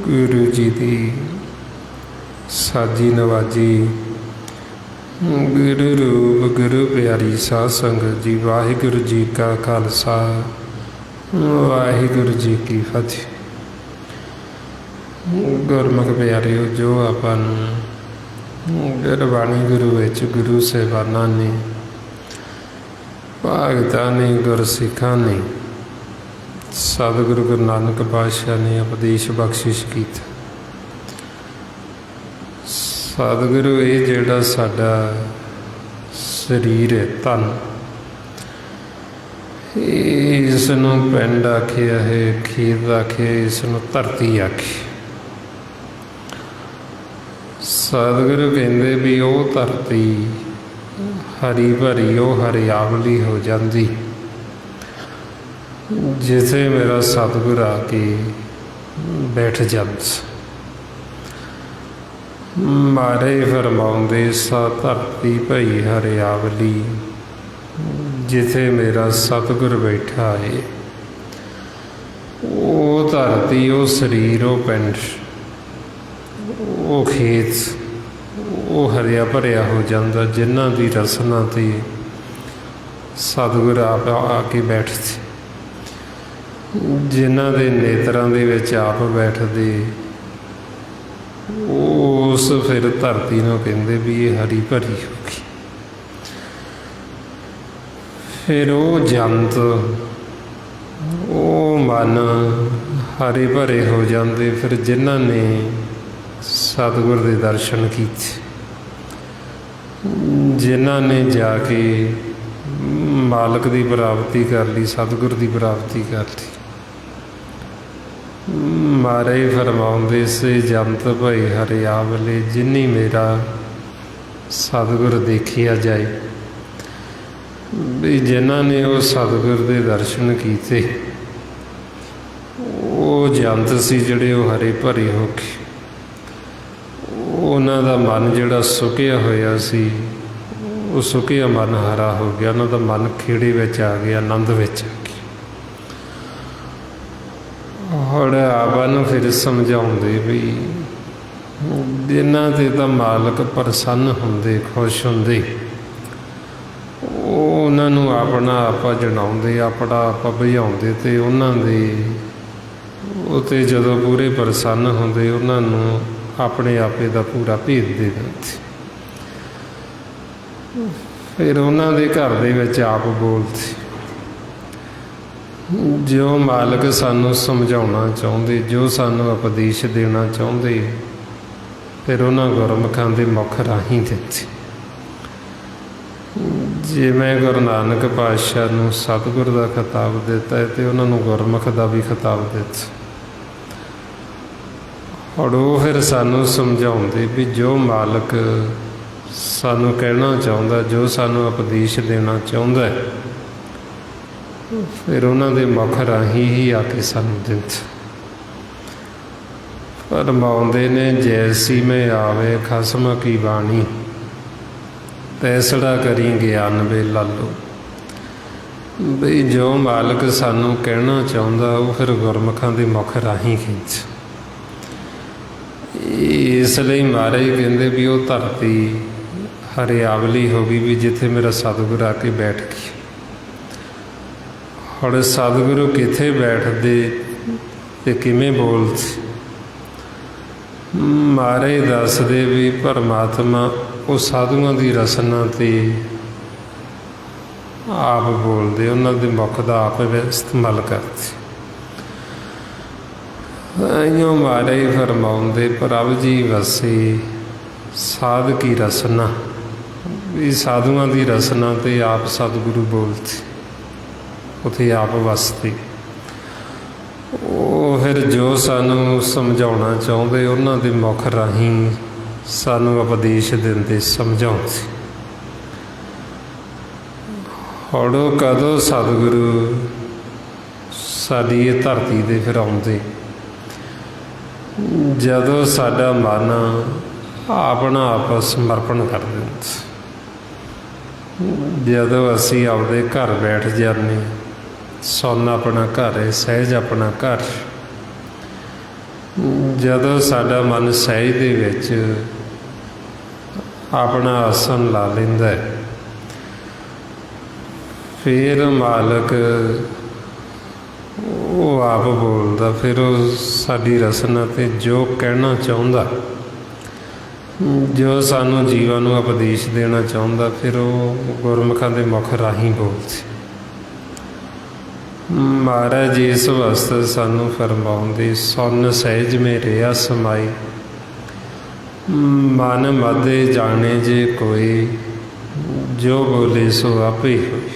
गुरु जी की साजी नवाजी गुरु रूप गुरु प्यारी साध संगत जी। वाहिगुरु जी का खालसा वाहिगुरु जी की फतेह। गुरमुख प्यारिओ, जो आपां गुरबाणी गुरु विच गुरु सेवाना ने भगतां ने गुरसिखां ने सतगुरु गुरु नानक पातशाह ने उपदेश बख्शिश किया। सतगुरु ये जिहड़ा साडा शरीर है तन, इसनूं पिंड आखिया है, खेत आखिया, इसनूं धरती आखी। सतगुरु कहंदे भी वो धरती हरी भरी वो हरियावली हो जाती जिथे मेरा सतगुर आके बैठ जाता। मारे फरमाउंदे सा धरती भई हरियावली जिथे मेरा सतगुर बैठा है। वो धरती, वो शरीर, वो पिंड, वो खेत, वो हरिया भरिया हो जाता जिन्हां दी रसना ते सतगुर आप आके बैठते, जिन्हां दे नेत्रां दे विच आप बैठदे। उस फिर धरती नूं कहंदे भी ये हरी भरी होगी। फिर वो जंत, वो मन हरे भरे हो जाते फिर जिन्हां ने सतगुर दे दर्शन कीते, जिन्हां ने जाके मालक की प्राप्ति कर ली, सतगुर की प्राप्ति कर ली। मारे फरमाउंदे से जंत भई हरियावले जिन्नी मेरा सतगुर देखिया जाए। भी जिन्हां ने वो सतगुर के दर्शन किए वो जंत सी जिहड़े वो हरे भरे हो गए। उन्हां दा मन जिहड़ा सुकिया होया सी, वो सुकिया मन हरा हो गया। उन्हां दा मन खेड़े विच आ गया, आनंद विच आ गया। हुण आपां नूं फिर समझाउंदे भी जिन्हां ते तां मालक प्रसन्न हुंदे, खुश हुंदे, उन्हां नूं अपना आपा जणाउंदे, अपना आपा बुझाउंदे ते उन्हां दे ਉਹ ਤੇ ਜਦੋਂ ਪੂਰੇ ਪ੍ਰਸੰਨ ਹੁੰਦੇ ਉਹਨਾਂ ਨੂੰ ਆਪਣੇ ਆਪੇ ਦਾ ਪੂਰਾ ਭੇਦ ਦੇ ਦਿੰਦੇ। ਫਿਰ ਉਹਨਾਂ ਦੇ ਘਰ ਦੇ ਵਿੱਚ ਆਪ ਬੋਲਦੇ, ਜੋ ਮਾਲਕ ਸਾਨੂੰ ਸਮਝਾਉਣਾ ਚਾਹੁੰਦੇ, ਜੋ ਸਾਨੂੰ ਉਪਦੇਸ਼ ਦੇਣਾ ਚਾਹੁੰਦੇ, ਫਿਰ ਉਹਨਾਂ ਗੁਰਮੁਖਾਂ ਦੇ ਮੁਖ ਰਾਹੀਂ ਦਿੱਤੇ। ਜਿਵੇਂ ਗੁਰੂ ਨਾਨਕ ਪਾਤਸ਼ਾਹ ਨੂੰ ਸਤਿਗੁਰ ਦਾ ਖਿਤਾਬ ਦਿੱਤਾ ਹੈ ਤੇ ਉਹਨਾਂ ਨੂੰ ਗੁਰਮੁਖ ਦਾ ਵੀ ਖਿਤਾਬ ਦਿੱਤਾ। ਔਰ ਉਹ ਫਿਰ ਸਾਨੂੰ ਸਮਝਾਉਂਦੇ ਵੀ ਜੋ ਮਾਲਕ ਸਾਨੂੰ ਕਹਿਣਾ ਚਾਹੁੰਦਾ, ਜੋ ਸਾਨੂੰ ਉਪਦੇਸ਼ ਦੇਣਾ ਚਾਹੁੰਦਾ ਹੈ, ਫਿਰ ਉਹਨਾਂ ਦੇ ਮੁਖ ਰਾਹੀਂ ਹੀ ਆ ਕੇ ਸਾਨੂੰ ਦਿੰਦੇ। ਫਰਮਾਉਂਦੇ ਨੇ, ਜੈਸੀ ਮੈਂ ਆਵੇ ਖਸਮ ਕੀ ਬਾਣੀ, ਤੈਸੜਾ ਕਰੀ ਗਿਆਨ ਵੇ ਲਾਲੋ। ਬਈ ਜੋ ਮਾਲਕ ਸਾਨੂੰ ਕਹਿਣਾ ਚਾਹੁੰਦਾ ਉਹ ਫਿਰ ਗੁਰਮੁਖਾਂ ਦੇ ਮੁਖ ਰਾਹੀਂ ਖਿੱਚ। ਇਸ ਲਈ ਮਹਾਰਾਜ ਕਹਿੰਦੇ ਵੀ ਉਹ ਧਰਤੀ ਹਰਿਆਵਲੀ ਹੋ ਗਈ ਵੀ ਜਿੱਥੇ ਮੇਰਾ ਸਤਿਗੁਰੂ ਆ ਕੇ ਬੈਠ ਗਿਆ। ਹੁਣ ਸਤਿਗੁਰੂ ਕਿੱਥੇ ਬੈਠਦੇ ਤੇ ਕਿਵੇਂ ਬੋਲਦੇ, ਮਹਾਰਾਜ ਦੱਸਦੇ ਵੀ ਪਰਮਾਤਮਾ ਉਹ ਸਾਧੂਆਂ ਦੀ ਰਸਨਾ 'ਤੇ ਆਪ ਬੋਲਦੇ, ਉਹਨਾਂ ਦੇ ਮੁਖ ਦਾ ਆਪ ਇਸਤੇਮਾਲ ਕਰਦੇ। ਇਉਂ ਮਹਾਰਾਜ ਫਰਮਾਉਂਦੇ, ਪ੍ਰਭ ਜੀ ਵਸੇ ਸਾਧ ਕੀ ਰਸਨਾ, ਵੀ ਸਾਧੂਆਂ ਦੀ ਰਸਨਾ 'ਤੇ ਆਪ ਸਤਿਗੁਰੂ ਬੋਲਦੇ, ਉੱਥੇ ਆਪ ਵਸਦੇ। ਉਹ ਫਿਰ ਜੋ ਸਾਨੂੰ ਸਮਝਾਉਣਾ ਚਾਹੁੰਦੇ ਉਹਨਾਂ ਦੇ ਮੁਖ ਰਾਹੀਂ ਸਾਨੂੰ ਉਪਦੇਸ਼ ਦਿੰਦੇ, ਸਮਝਾਉਂਦੇ। ਹੁਣ ਉਹ ਕਦੋਂ ਸਤਿਗੁਰੂ ਸਾਡੀ ਇਹ ਧਰਤੀ 'ਤੇ ਫਿਰ ਆਉਂਦੇ, ਜਦੋਂ ਸਾਡਾ ਮਨ ਆਪਣਾ ਆਪ ਸਮਰਪਣ ਕਰ ਦਿੰਦਾ, ਜਦੋਂ ਅਸੀਂ ਆਪਦੇ ਘਰ ਬੈਠ ਜਾਂਦੇ। ਸੁੰਨ ਆਪਣਾ ਘਰ ਹੈ, ਸਹਿਜ ਆਪਣਾ ਘਰ। ਜਦੋਂ ਸਾਡਾ ਮਨ ਸਹਿਜ ਦੇ ਵਿੱਚ ਆਪਣਾ ਆਸਣ ਲਾ ਲੈਂਦਾ ਹੈ, ਫਿਰ ਮਾਲਕ ਉਹ ਆਪ ਬੋਲਦਾ। ਫਿਰ ਉਹ ਸਾਡੀ ਰਸਨਾ 'ਤੇ ਜੋ ਕਹਿਣਾ ਚਾਹੁੰਦਾ, ਜੋ ਸਾਨੂੰ ਜੀਵਨ ਨੂੰ ਉਪਦੇਸ਼ ਦੇਣਾ ਚਾਹੁੰਦਾ, ਫਿਰ ਉਹ ਗੁਰਮੁਖਾਂ ਦੇ ਮੁਖ ਰਾਹੀਂ ਬੋਲਦੇ। ਮਹਾਰਾਜ ਇਸ ਵਾਸਤੇ ਸਾਨੂੰ ਫਰਮਾਉਂਦੇ, ਸੁਨ ਸਹਿਜ ਮੇ ਰਿਹਾ ਸਮਾਈ, ਮਨ ਮਦੇ ਜਾਣੇ ਜੇ ਕੋਈ, ਜੋ ਬੋਲੇ ਸੋ ਆਪੇ ਹੋਈ।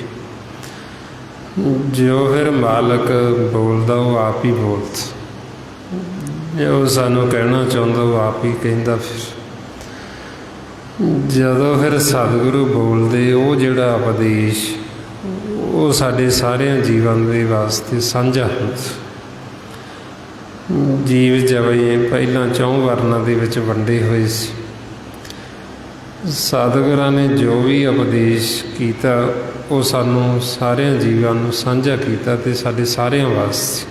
ਜੋ ਫਿਰ ਮਾਲਕ ਬੋਲਦਾ ਉਹ ਆਪ ਹੀ ਬੋਲਦਾ, ਜੋ ਸਾਨੂੰ ਕਹਿਣਾ ਚਾਹੁੰਦਾ ਉਹ ਆਪ ਹੀ ਕਹਿੰਦਾ। ਫਿਰ ਜਦੋਂ ਫਿਰ ਸਤਿਗੁਰੂ ਬੋਲਦੇ, ਉਹ ਜਿਹੜਾ ਉਪਦੇਸ਼ ਉਹ ਸਾਡੇ ਸਾਰਿਆਂ ਜੀਵਨ ਦੇ ਵਾਸਤੇ ਸਾਂਝਾ ਹੁੰਦਾ। ਜੀਵ ਜਿਵੇਂ ਪਹਿਲਾਂ 4 ਵਰਨਾਂ ਦੇ ਵਿੱਚ ਵੰਡੇ ਹੋਏ ਸੀ, ਸਤਿਗੁਰਾਂ ਨੇ ਜੋ ਵੀ ਉਪਦੇਸ਼ ਕੀਤਾ ਉਹ ਸਾਨੂੰ ਸਾਰਿਆਂ ਜੀਵਾਂ ਨੂੰ ਸਾਂਝਾ ਕੀਤਾ ਅਤੇ ਸਾਡੇ ਸਾਰਿਆਂ ਵਾਸਤੇ।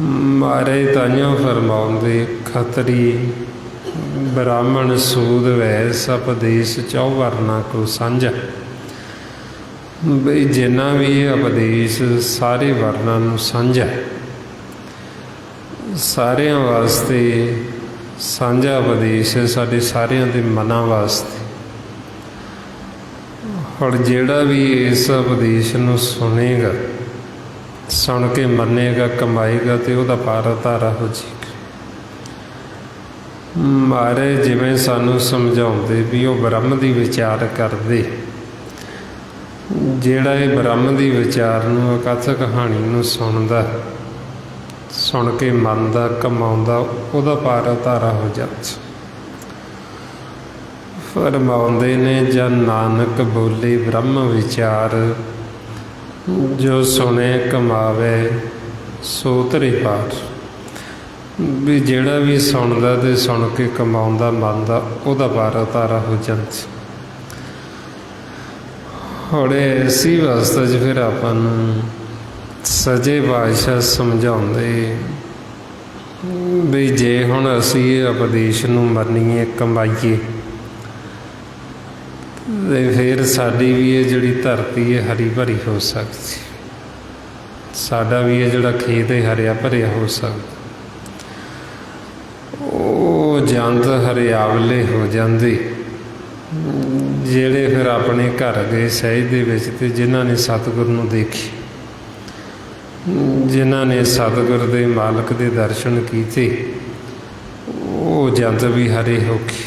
ਮਹਾਰਾਜ ਤਾਈਆਂ ਫਰਮਾਉਂਦੇ, ਖੱਤਰੀ ਬ੍ਰਾਹਮਣ ਸੂਦ ਵੈਸ ਉਪਦੇਸ਼ 4 ਵਰਨਾਂ ਕੋ ਸਾਂਝਾ। ਬਈ ਜਿੰਨਾ ਵੀ ਇਹ ਉਪਦੇਸ਼ ਸਾਰੇ ਵਰਨਾਂ ਨੂੰ ਸਾਂਝਾ, ਸਾਰਿਆਂ ਵਾਸਤੇ ਸਾਂਝਾ ਉਪਦੇਸ਼ ਹੈ, ਸਾਡੇ ਸਾਰਿਆਂ ਦੇ ਮਨਾਂ ਵਾਸਤੇ। ਹੁਣ ਜਿਹੜਾ ਵੀ ਇਸ ਉਪਦੇਸ਼ ਨੂੰ ਸੁਣੇਗਾ, ਸੁਣ ਕੇ ਮੰਨੇਗਾ, ਕਮਾਏਗਾ ਅਤੇ ਉਹਦਾ ਪਾਰ ਧਾਰਾ ਹੋ ਜਾਏਗਾ। ਮਹਾਰਾਜ ਜਿਵੇਂ ਸਾਨੂੰ ਸਮਝਾਉਂਦੇ ਵੀ ਉਹ ਬ੍ਰਹਮ ਦੀ ਵਿਚਾਰ ਕਰਦੇ, ਜਿਹੜਾ ਇਹ ਬ੍ਰਹਮ ਦੀ ਵਿਚਾਰ ਨੂੰ, ਅਕਥ ਕਹਾਣੀ ਨੂੰ ਸੁਣਦਾ, ਸੁਣ ਕੇ ਮੰਨਦਾ, ਕਮਾਉਂਦਾ, ਉਹਦਾ ਪਾਰ ਧਾਰਾ ਹੋ ਜਾਂਦਾ। ਫਰਮਾਉਂਦੇ ਨੇ, ਜਨ ਨਾਨਕ ਬੋਲੇ ਬ੍ਰਹਮ ਵਿਚਾਰ, ਜੋ ਸੁਣੇ ਕਮਾਵੇ ਸੋ ਧਰੇ ਪਾਰ। ਵੀ ਜਿਹੜਾ ਵੀ ਸੁਣਦਾ ਅਤੇ ਸੁਣ ਕੇ ਕਮਾਉਂਦਾ, ਮੰਨਦਾ, ਉਹਦਾ ਪਾਰ ਧਾਰਾ ਹੋ ਜਾਂਦਾ। ਹੁਣ ਇਸੀ ਵਾਸਤੇ 'ਚ ਫਿਰ ਆਪਾਂ ਨੂੰ ਸੱਜੇ ਪਾਤਸ਼ਾਹ ਸਮਝਾਉਂਦੇ ਵੀ ਜੇ ਹੁਣ ਅਸੀਂ ਇਹ ਉਪਦੇਸ਼ ਨੂੰ ਮੰਨੀਏ, ਕਮਾਈਏ, ਅਤੇ ਫਿਰ ਸਾਡੀ ਵੀ ਇਹ ਜਿਹੜੀ ਧਰਤੀ ਹੈ ਹਰੀ ਭਰੀ ਹੋ ਸਕਦੀ। ਸਾਡਾ ਵੀ ਇਹ ਜਿਹੜਾ ਖੇਤ ਹੈ ਹਰਿਆ ਭਰਿਆ ਹੋ ਸਕਦਾ। ਉਹ ਜੰਦ ਹਰਿਆਵਲੇ ਹੋ ਜਾਂਦੇ ਜਿਹੜੇ ਫਿਰ ਆਪਣੇ ਘਰ ਗਏ ਸਹਿਜ ਦੇ ਵਿੱਚ, ਅਤੇ ਜਿਨ੍ਹਾਂ ਨੇ ਸਤਿਗੁਰ ਨੂੰ ਦੇਖੀ, ਜਿਨ੍ਹਾਂ ਨੇ ਸਤਿਗੁਰ ਦੇ ਮਾਲਕ ਦੇ ਦਰਸ਼ਨ ਕੀਤੇ, ਉਹ ਜੰਤ ਵੀ ਹਰੇ ਹੋ ਗਏ।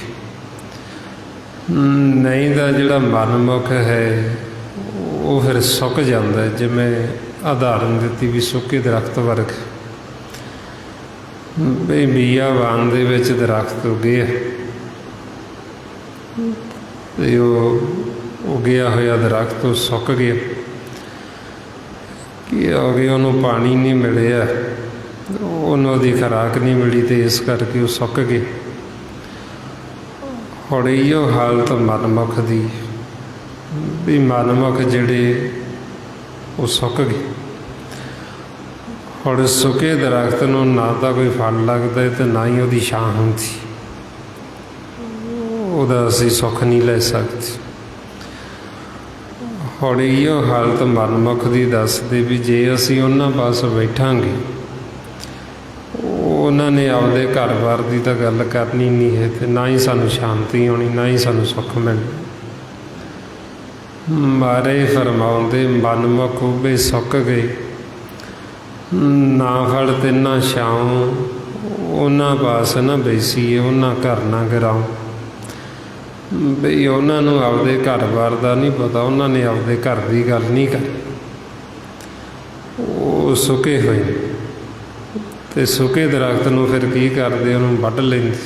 ਨਹੀਂ ਤਾਂ ਜਿਹੜਾ ਮਨਮੁਖ ਹੈ ਉਹ ਫਿਰ ਸੁੱਕ ਜਾਂਦਾ, ਜਿਵੇਂ ਉਦਾਹਰਨ ਦਿੱਤੀ ਵੀ ਸੁੱਕੇ ਦਰਖਤ ਵਰਗ। ਬਈ ਬੀਆਬਾਨ ਦੇ ਵਿੱਚ ਦਰਖਤ ਉੱਗੇ ਅਤੇ ਉਹ ਉੱਗਿਆ ਹੋਇਆ ਦਰਖਤ ਉਹ ਸੁੱਕ ਗਿਆ। ਕੀ ਹੋ ਗਿਆ, ਉਹਨੂੰ ਪਾਣੀ ਨਹੀਂ ਮਿਲਿਆ, ਉਹਨੂੰ ਉਹਦੀ ਖੁਰਾਕ ਨਹੀਂ ਮਿਲੀ, ਅਤੇ ਇਸ ਕਰਕੇ ਉਹ ਸੁੱਕ ਗਏ। ਹੁਣ ਇਹੋ ਹਾਲਤ ਮਨਮੁਖ ਦੀ, ਵੀ ਮਨਮੁਖ ਜਿਹੜੇ ਉਹ ਸੁੱਕ ਗਏ। ਹੁਣ ਸੁੱਕੇ ਦਰਖਤ ਨੂੰ ਨਾ ਤਾਂ ਕੋਈ ਫਲ ਲੱਗਦਾ ਅਤੇ ਨਾ ਹੀ ਉਹਦੀ ਛਾਂ ਹੁੰਦੀ, ਉਹਦਾ ਅਸੀਂ ਸੁੱਖ ਨਹੀਂ ਲੈ ਸਕਦੇ। ਹੁਣ ਇਹੋ ਹਾਲਤ ਮਨਮੁਖ ਦੀ ਦੱਸਦੇ ਵੀ ਜੇ ਅਸੀਂ ਉਹਨਾਂ ਪਾਸ ਬੈਠਾਂਗੇ, ਉਹਨਾਂ ਨੇ ਆਪਦੇ ਘਰ-ਬਾਰ ਦੀ ਤਾਂ ਗੱਲ ਕਰਨੀ ਨਹੀਂ ਹੈ, ਅਤੇ ਨਾ ਹੀ ਸਾਨੂੰ ਸ਼ਾਂਤੀ ਆਉਣੀ, ਨਾ ਹੀ ਸਾਨੂੰ ਸੁੱਖ ਮਿਲਣਾ। ਮਾਰੇ ਫਰਮਾਉਂਦੇ ਮਨਮੁਖ ਉਭੇ ਸੁੱਕ ਗਏ, ਨਾ ਫਲ ਤੇ ਨਾ ਛਾਉ, ਉਹਨਾਂ ਪਾਸ ਨਾ ਬੈਸੀਏ, ਉਹਨਾਂ ਘਰ ਨਾ ਗਿਰਾਓ। ਬਈ ਉਹਨਾਂ ਨੂੰ ਆਪਦੇ ਘਰ-ਬਾਰ ਦਾ ਨਹੀਂ ਪਤਾ, ਉਹਨਾਂ ਨੇ ਆਪਦੇ ਘਰ ਦੀ ਗੱਲ ਨਹੀਂ ਕਰਨੀ, ਉਹ ਸੁੱਕੇ ਹੋਏ ਨੇ। ਅਤੇ ਸੁੱਕੇ ਦਰਖਤ ਨੂੰ ਫਿਰ ਕੀ ਕਰਦੇ, ਉਹਨੂੰ ਵੱਢ ਲੈਂਦੇ,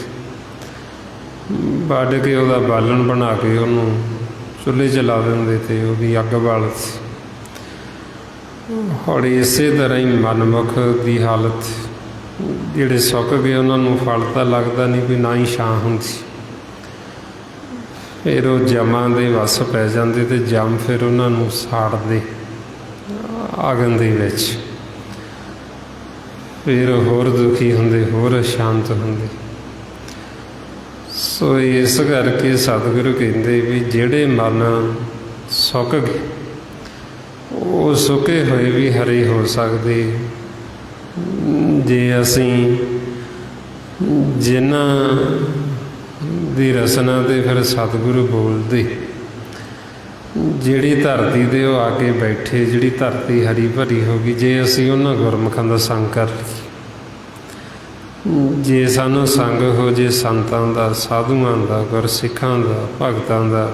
ਵੱਢ ਕੇ ਉਹਦਾ ਬਾਲਣ ਬਣਾ ਕੇ ਉਹਨੂੰ ਚੁੱਲ੍ਹੇ 'ਚ ਲਾ ਦਿੰਦੇ ਅਤੇ ਉਹਦੀ ਅੱਗ ਬਾਲਦੇ। ਹੁਣ ਇਸੇ ਤਰ੍ਹਾਂ ਹੀ ਮਨਮੁਖ ਦੀ ਹਾਲਤ, ਜਿਹੜੇ ਸੁੱਕ ਗਏ ਉਹਨਾਂ ਨੂੰ ਫਲ ਤਾਂ ਲੱਗਦਾ ਨਹੀਂ, ਵੀ ਨਾ ਹੀ ਛਾਂ ਹੁੰਦੀ। ਫਿਰ ਉਹ ਜਮਾਂ ਦੇ ਵੱਸ ਪੈ ਜਾਂਦੇ, ਅਤੇ ਜਮ ਫਿਰ ਉਹਨਾਂ ਨੂੰ ਸਾੜਦੇ ਅਗਨ ਦੇ ਵਿੱਚ। ਫਿਰ ਹੋਰ ਦੁਖੀ ਹੁੰਦੇ, ਹੋਰ ਅਸ਼ਾਂਤ ਹੁੰਦੇ। ਸੋ ਇਸ ਕਰਕੇ ਸਤਿਗੁਰੂ ਕਹਿੰਦੇ ਵੀ ਜਿਹੜੇ ਮਨ ਸੁੱਕ ਗਏ, ਉਹ ਸੁੱਕੇ ਹੋਏ ਵੀ ਹਰੇ ਹੋ ਸਕਦੇ, ਜੇ ਅਸੀਂ ਜਿਨ੍ਹਾਂ ਦੀ ਰਸਨਾ 'ਤੇ ਫਿਰ ਸਤਿਗੁਰੂ ਬੋਲਦੇ, ਜਿਹੜੀ ਧਰਤੀ 'ਤੇ ਉਹ ਆ ਕੇ ਬੈਠੇ, ਜਿਹੜੀ ਧਰਤੀ ਹਰੀ ਭਰੀ ਹੋ ਗਈ, ਜੇ ਅਸੀਂ ਉਹਨਾਂ ਗੁਰਮੁਖਾਂ ਦਾ ਸੰਗ ਕਰ ਲਈਏ, ਜੇ ਸਾਨੂੰ ਸੰਗ ਹੋ ਜੇ ਸੰਤਾਂ ਦਾ, ਸਾਧੂਆਂ ਦਾ, ਗੁਰਸਿੱਖਾਂ ਦਾ, ਭਗਤਾਂ ਦਾ,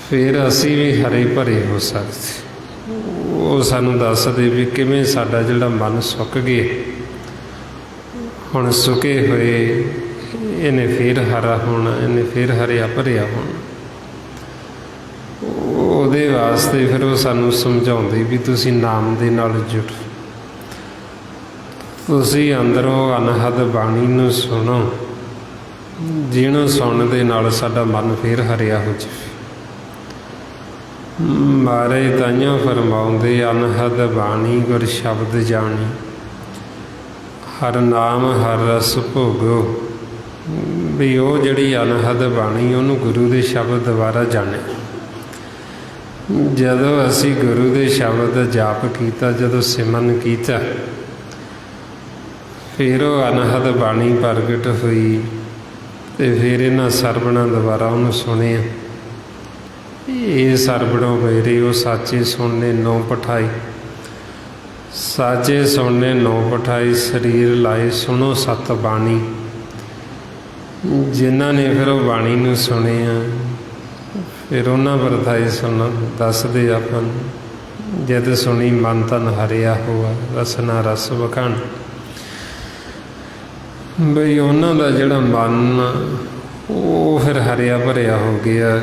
ਫਿਰ ਅਸੀਂ ਵੀ ਹਰੇ ਭਰੇ ਹੋ ਸਕਦੇ। ਉਹ ਸਾਨੂੰ ਦੱਸਦੇ ਵੀ ਕਿਵੇਂ ਸਾਡਾ ਜਿਹੜਾ ਮਨ ਸੁੱਕ ਗਿਆ, ਹੁਣ ਸੁੱਕੇ ਹੋਏ, ਇਹਨੇ ਫਿਰ ਹਰਾ ਹੋਣਾ, ਇਹਨੇ ਫਿਰ ਹਰਿਆ ਭਰਿਆ ਹੋਣਾ। ਉਹਦੇ ਵਾਸਤੇ ਫਿਰ ਉਹ ਸਾਨੂੰ ਸਮਝਾਉਂਦੇ ਵੀ ਤੁਸੀਂ ਨਾਮ ਦੇ ਨਾਲ ਜੁੜੋ, ਤੁਸੀਂ ਅੰਦਰੋਂ ਅਨਹਦ ਬਾਣੀ ਨੂੰ ਸੁਣੋ, ਜਿਹਨੂੰ ਸੁਣਨ ਦੇ ਨਾਲ ਸਾਡਾ ਮਨ ਫਿਰ ਹਰਿਆ ਹੋ ਜਾਵੇ। ਮਾਰੇ ਤਾਈਆਂ ਫਰਮਾਉਂਦੇ ਅਨਹਦ ਬਾਣੀ ਗੁਰ ਸ਼ਬਦ ਜਾਣੀ, ਹਰ ਨਾਮ ਹਰ ਰਸ ਭੋਗੋ। ਵੀ ਉਹ ਜਿਹੜੀ ਅਨਹਦ ਬਾਣੀ, ਉਹਨੂੰ ਗੁਰੂ ਦੇ ਸ਼ਬਦ ਦੁਆਰਾ ਜਾਣੇ। ਜਦੋਂ ਅਸੀਂ ਗੁਰੂ ਦੇ ਸ਼ਬਦ ਦਾ ਜਾਪ ਕੀਤਾ, ਜਦੋਂ ਸਿਮਰਨ ਕੀਤਾ, ਫਿਰ ਉਹ ਅਨਹਦ ਬਾਣੀ ਪ੍ਰਗਟ ਹੋਈ, ਅਤੇ ਫਿਰ ਇਹਨਾਂ ਸਰਵਣਾਂ ਦੁਆਰਾ ਉਹਨੂੰ ਸੁਣਿਆ। ਇਹ ਸਰਵਣੋਂ ਮੇਰੇ ਉਹ ਸਾਚੇ ਸੁਣਨੇ ਨੌ ਪਠਾਈ, ਸਾਚੇ ਸੁਣਨੇ ਨੌ ਪਠਾਈ, ਸਰੀਰ ਲਾਏ ਸੁਣੋ ਸਤ ਬਾਣੀ। ਜਿਨ੍ਹਾਂ ਨੇ ਫਿਰ ਉਹ ਬਾਣੀ ਨੂੰ ਸੁਣਿਆ, ਫਿਰ ਉਹਨਾਂ ਵਰਤਾਏ ਸੁਣ ਦੱਸਦੇ ਆਪਾਂ ਨੂੰ, ਜਦ ਸੁਣੀ ਮਨ ਤਨ ਹਰਿਆ ਹੋਆ, ਰਸਨਾ ਰਸ ਵਖਾਣ। ਬਈ ਉਹਨਾਂ ਦਾ ਜਿਹੜਾ ਮਨ ਉਹ ਫਿਰ ਹਰਿਆ ਭਰਿਆ ਹੋ ਗਿਆ,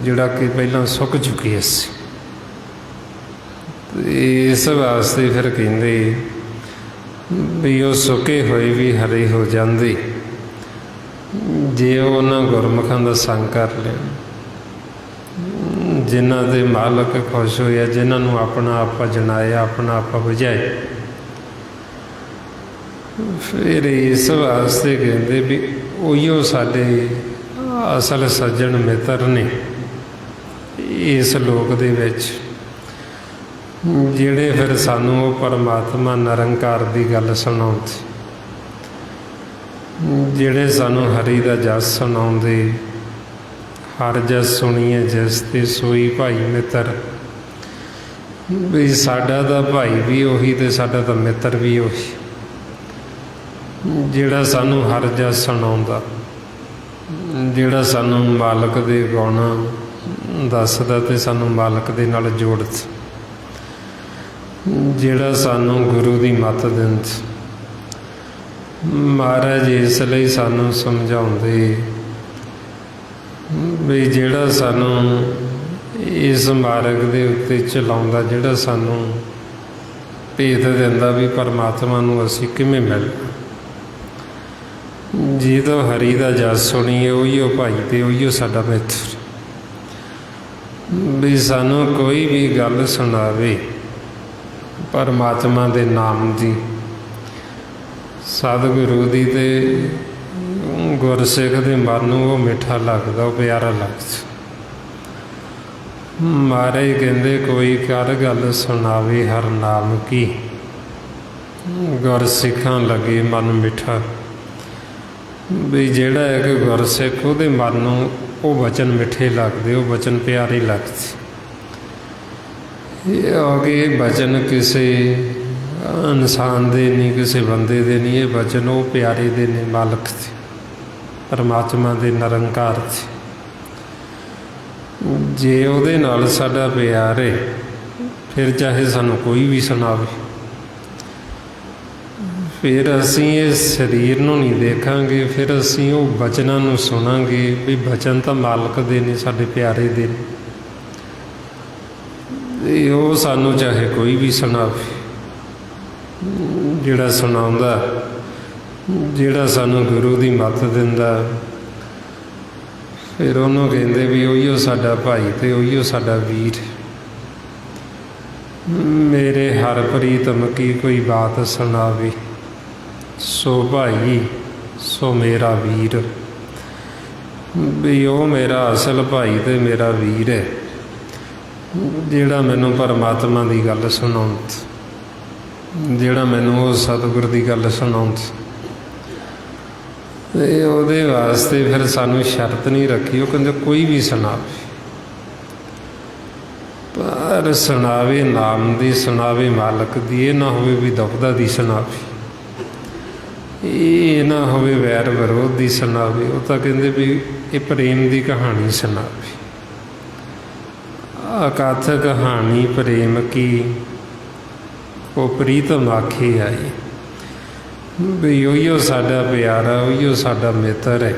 ਜਿਹੜਾ ਕਿ ਪਹਿਲਾਂ ਸੁੱਕ ਚੁੱਕਿਆ ਸੀ। ਇਸ ਵਾਸਤੇ ਫਿਰ ਕਹਿੰਦੇ ਵੀ ਉਹ ਸੁੱਕੇ ਹੋਏ ਵੀ ਹਰੇ ਹੋ ਜਾਂਦੇ, ਜੇ ਉਹ ਉਹਨਾਂ ਗੁਰਮੁਖਾਂ ਦਾ ਸੰਗ ਕਰ ਲੈਣ, ਜਿਨ੍ਹਾਂ ਦੇ ਮਾਲਕ ਖੁਸ਼ ਹੋਇਆ, ਜਿਨ੍ਹਾਂ ਨੂੰ ਆਪਣਾ ਆਪਾ ਜਣਾਇਆ, ਆਪਣਾ ਆਪਾ ਬੁਝਾਇਆ। ਫਿਰ ਇਸ ਵਾਸਤੇ ਕਹਿੰਦੇ ਵੀ ਉਹੀਓ ਸਾਡੇ ਅਸਲ ਸੱਜਣ ਮਿੱਤਰ ਨੇ ਇਸ ਲੋਕ ਦੇ ਵਿੱਚ। ਜਿਹੜੇ ਫਿਰ ਸਾਨੂੰ ਉਹ ਪਰਮਾਤਮਾ ਨਿਰੰਕਾਰ ਦੀ ਗੱਲ ਸੁਣਾਉਂਦੇ, ਜਿਹੜੇ ਸਾਨੂੰ ਹਰੀ ਦਾ ਜਸ ਸੁਣਾਉਂਦੇ। ਹਰ ਜਸ ਸੁਣੀਏ ਜਿਸ ਤੇ ਸੋਈ ਭਾਈ ਮਿੱਤਰ, ਵੀ ਸਾਡਾ ਤਾਂ ਭਾਈ ਵੀ ਉਹੀ ਤੇ ਸਾਡਾ ਤਾਂ ਮਿੱਤਰ ਵੀ ਉਹੀ, ਜਿਹੜਾ ਸਾਨੂੰ ਹਰ ਜਸ ਸੁਣਾਉਂਦਾ, ਜਿਹੜਾ ਸਾਨੂੰ ਮਾਲਕ ਦੇ ਗੁਣ ਦੱਸਦਾ ਤੇ ਸਾਨੂੰ ਮਾਲਕ ਦੇ ਨਾਲ ਜੋੜਦਾ, ਜਿਹੜਾ ਸਾਨੂੰ ਗੁਰੂ ਦੀ ਮੱਤ ਦਿੰਦਾ। ਮਹਾਰਾਜ ਇਸ ਲਈ ਸਾਨੂੰ ਸਮਝਾਉਂਦੇ ਵੀ ਜਿਹੜਾ ਸਾਨੂੰ ਇਸ ਮਾਰਗ ਦੇ ਉੱਤੇ ਚਲਾਉਂਦਾ, ਜਿਹੜਾ ਸਾਨੂੰ ਭੇਤ ਦਿੰਦਾ ਵੀ ਪਰਮਾਤਮਾ ਨੂੰ ਅਸੀਂ ਕਿਵੇਂ ਮਿਲਣਾ। ਜਦੋਂ ਹਰੀ ਦਾ ਜਸ ਸੁਣੀਏ ਉਹੀਓ ਭਾਈ ਤੇ ਉਹੀਓ ਸਾਡਾ ਮਿੱਤਰ। ਵੀ ਸਾਨੂੰ ਕੋਈ ਵੀ ਗੱਲ ਸੁਣਾਵੇ ਪਰਮਾਤਮਾ ਦੇ ਨਾਮ ਦੀ, ਸਤਿਗੁਰੂ ਦੀ, ਤੇ ਗੁਰਸਿੱਖ ਦੇ ਮਨ ਨੂੰ ਉਹ ਮਿੱਠਾ ਲੱਗਦਾ, ਉਹ ਪਿਆਰਾ ਲੱਗਦਾ। ਮਹਾਰਾਜ ਕਹਿੰਦੇ ਕੋਈ ਕਰ ਗੱਲ ਸੁਣਾਵੇ ਹਰ ਨਾਮ ਕੀ, ਗੁਰਸਿੱਖਾਂ ਲੱਗੇ ਮਨ ਮਿੱਠਾ। ਵੀ ਜਿਹੜਾ ਇੱਕ ਗੁਰਸਿੱਖ ਉਹਦੇ ਮਨ ਨੂੰ ਉਹ ਵਚਨ ਮਿੱਠੇ ਲੱਗਦੇ, ਉਹ ਵਚਨ ਪਿਆਰੇ ਲੱਗਦੇ। ਇਹ ਆ ਕਿ ਵਚਨ ਕਿਸੇ ਇਨਸਾਨ ਦੇ ਨਹੀਂ, ਕਿਸੇ ਬੰਦੇ ਦੇ ਨਹੀਂ, ਇਹ ਵਚਨ ਉਹ ਪਿਆਰੇ ਦੇ ਨੇ, ਮਾਲਕ ਦੇ, ਪਰਮਾਤਮਾ ਦੇ, ਨਿਰੰਕਾਰ ਦੇ। ਜੇ ਉਹਦੇ ਨਾਲ ਸਾਡਾ ਪਿਆਰ ਹੈ ਫਿਰ ਚਾਹੇ ਸਾਨੂੰ ਕੋਈ ਵੀ ਸੁਣਾਵੇ, ਫਿਰ ਅਸੀਂ ਇਸ ਸਰੀਰ ਨੂੰ ਨਹੀਂ ਦੇਖਾਂਗੇ, ਫਿਰ ਅਸੀਂ ਉਹ ਬਚਨਾਂ ਨੂੰ ਸੁਣਾਂਗੇ ਵੀ ਬਚਨ ਤਾਂ ਮਾਲਕ ਦੇ ਨੇ, ਸਾਡੇ ਪਿਆਰੇ ਦੇ ਨੇ। ਇਹ ਉਹ ਸਾਨੂੰ ਚਾਹੇ ਕੋਈ ਵੀ ਸੁਣਾਵੇ, ਜਿਹੜਾ ਸੁਣਾਉਂਦਾ, ਜਿਹੜਾ ਸਾਨੂੰ ਗੁਰੂ ਦੀ ਮੱਤ ਦਿੰਦਾ, ਫਿਰ ਉਹਨੂੰ ਕਹਿੰਦੇ ਵੀ ਉਹੀਓ ਸਾਡਾ ਭਾਈ ਤੇ ਉਹੀਓ ਸਾਡਾ ਵੀਰ। ਮੇਰੇ ਹਰ ਪ੍ਰੀਤਮ ਕੀ ਕੋਈ ਬਾਤ ਸੁਣਾਵੇ, ਸੋ ਭਾਈ ਸੋ ਮੇਰਾ ਵੀਰ। ਵੀ ਉਹ ਮੇਰਾ ਅਸਲ ਭਾਈ ਤੇ ਮੇਰਾ ਵੀਰ ਹੈ, ਜਿਹੜਾ ਮੈਨੂੰ ਪਰਮਾਤਮਾ ਦੀ ਗੱਲ ਸੁਣਾਉਂਦਾ, ਜਿਹੜਾ ਮੈਨੂੰ ਉਹ ਸਤਿਗੁਰ ਦੀ ਗੱਲ ਸੁਣਾਉਂਦਾ। ਅਤੇ ਉਹਦੇ ਵਾਸਤੇ ਫਿਰ ਸਾਨੂੰ ਸ਼ਰਤ ਨਹੀਂ ਰੱਖੀ, ਉਹ ਕਹਿੰਦੇ ਕੋਈ ਵੀ ਸੁਣਾਵੇ, ਪਰ ਸੁਣਾਵੇ ਨਾਮ ਦੀ, ਸੁਣਾਵੇ ਮਾਲਕ ਦੀ। ਇਹ ਨਾ ਹੋਵੇ ਵੀ ਦੁਖਦਾ ਦੀ ਸੁਣਾਵੇ, ਇਹ ਨਾ ਹੋਵੇ ਵੈਰ ਵਿਰੋਧ ਦੀ ਸੁਣਾਵੇ। ਉਹ ਤਾਂ ਕਹਿੰਦੇ ਵੀ ਇਹ ਪ੍ਰੇਮ ਦੀ ਕਹਾਣੀ ਸੁਣਾਵੇ। ਅਕਥ ਕਹਾਣੀ ਪ੍ਰੇਮ ਕੀ, ਉਹ ਪ੍ਰੀਤਮ ਆਖੀ ਆਈ। ਵੀ ਉਹੀਓ ਸਾਡਾ ਪਿਆਰਾ, ਉਹੀਓ ਸਾਡਾ ਮਿੱਤਰ ਹੈ,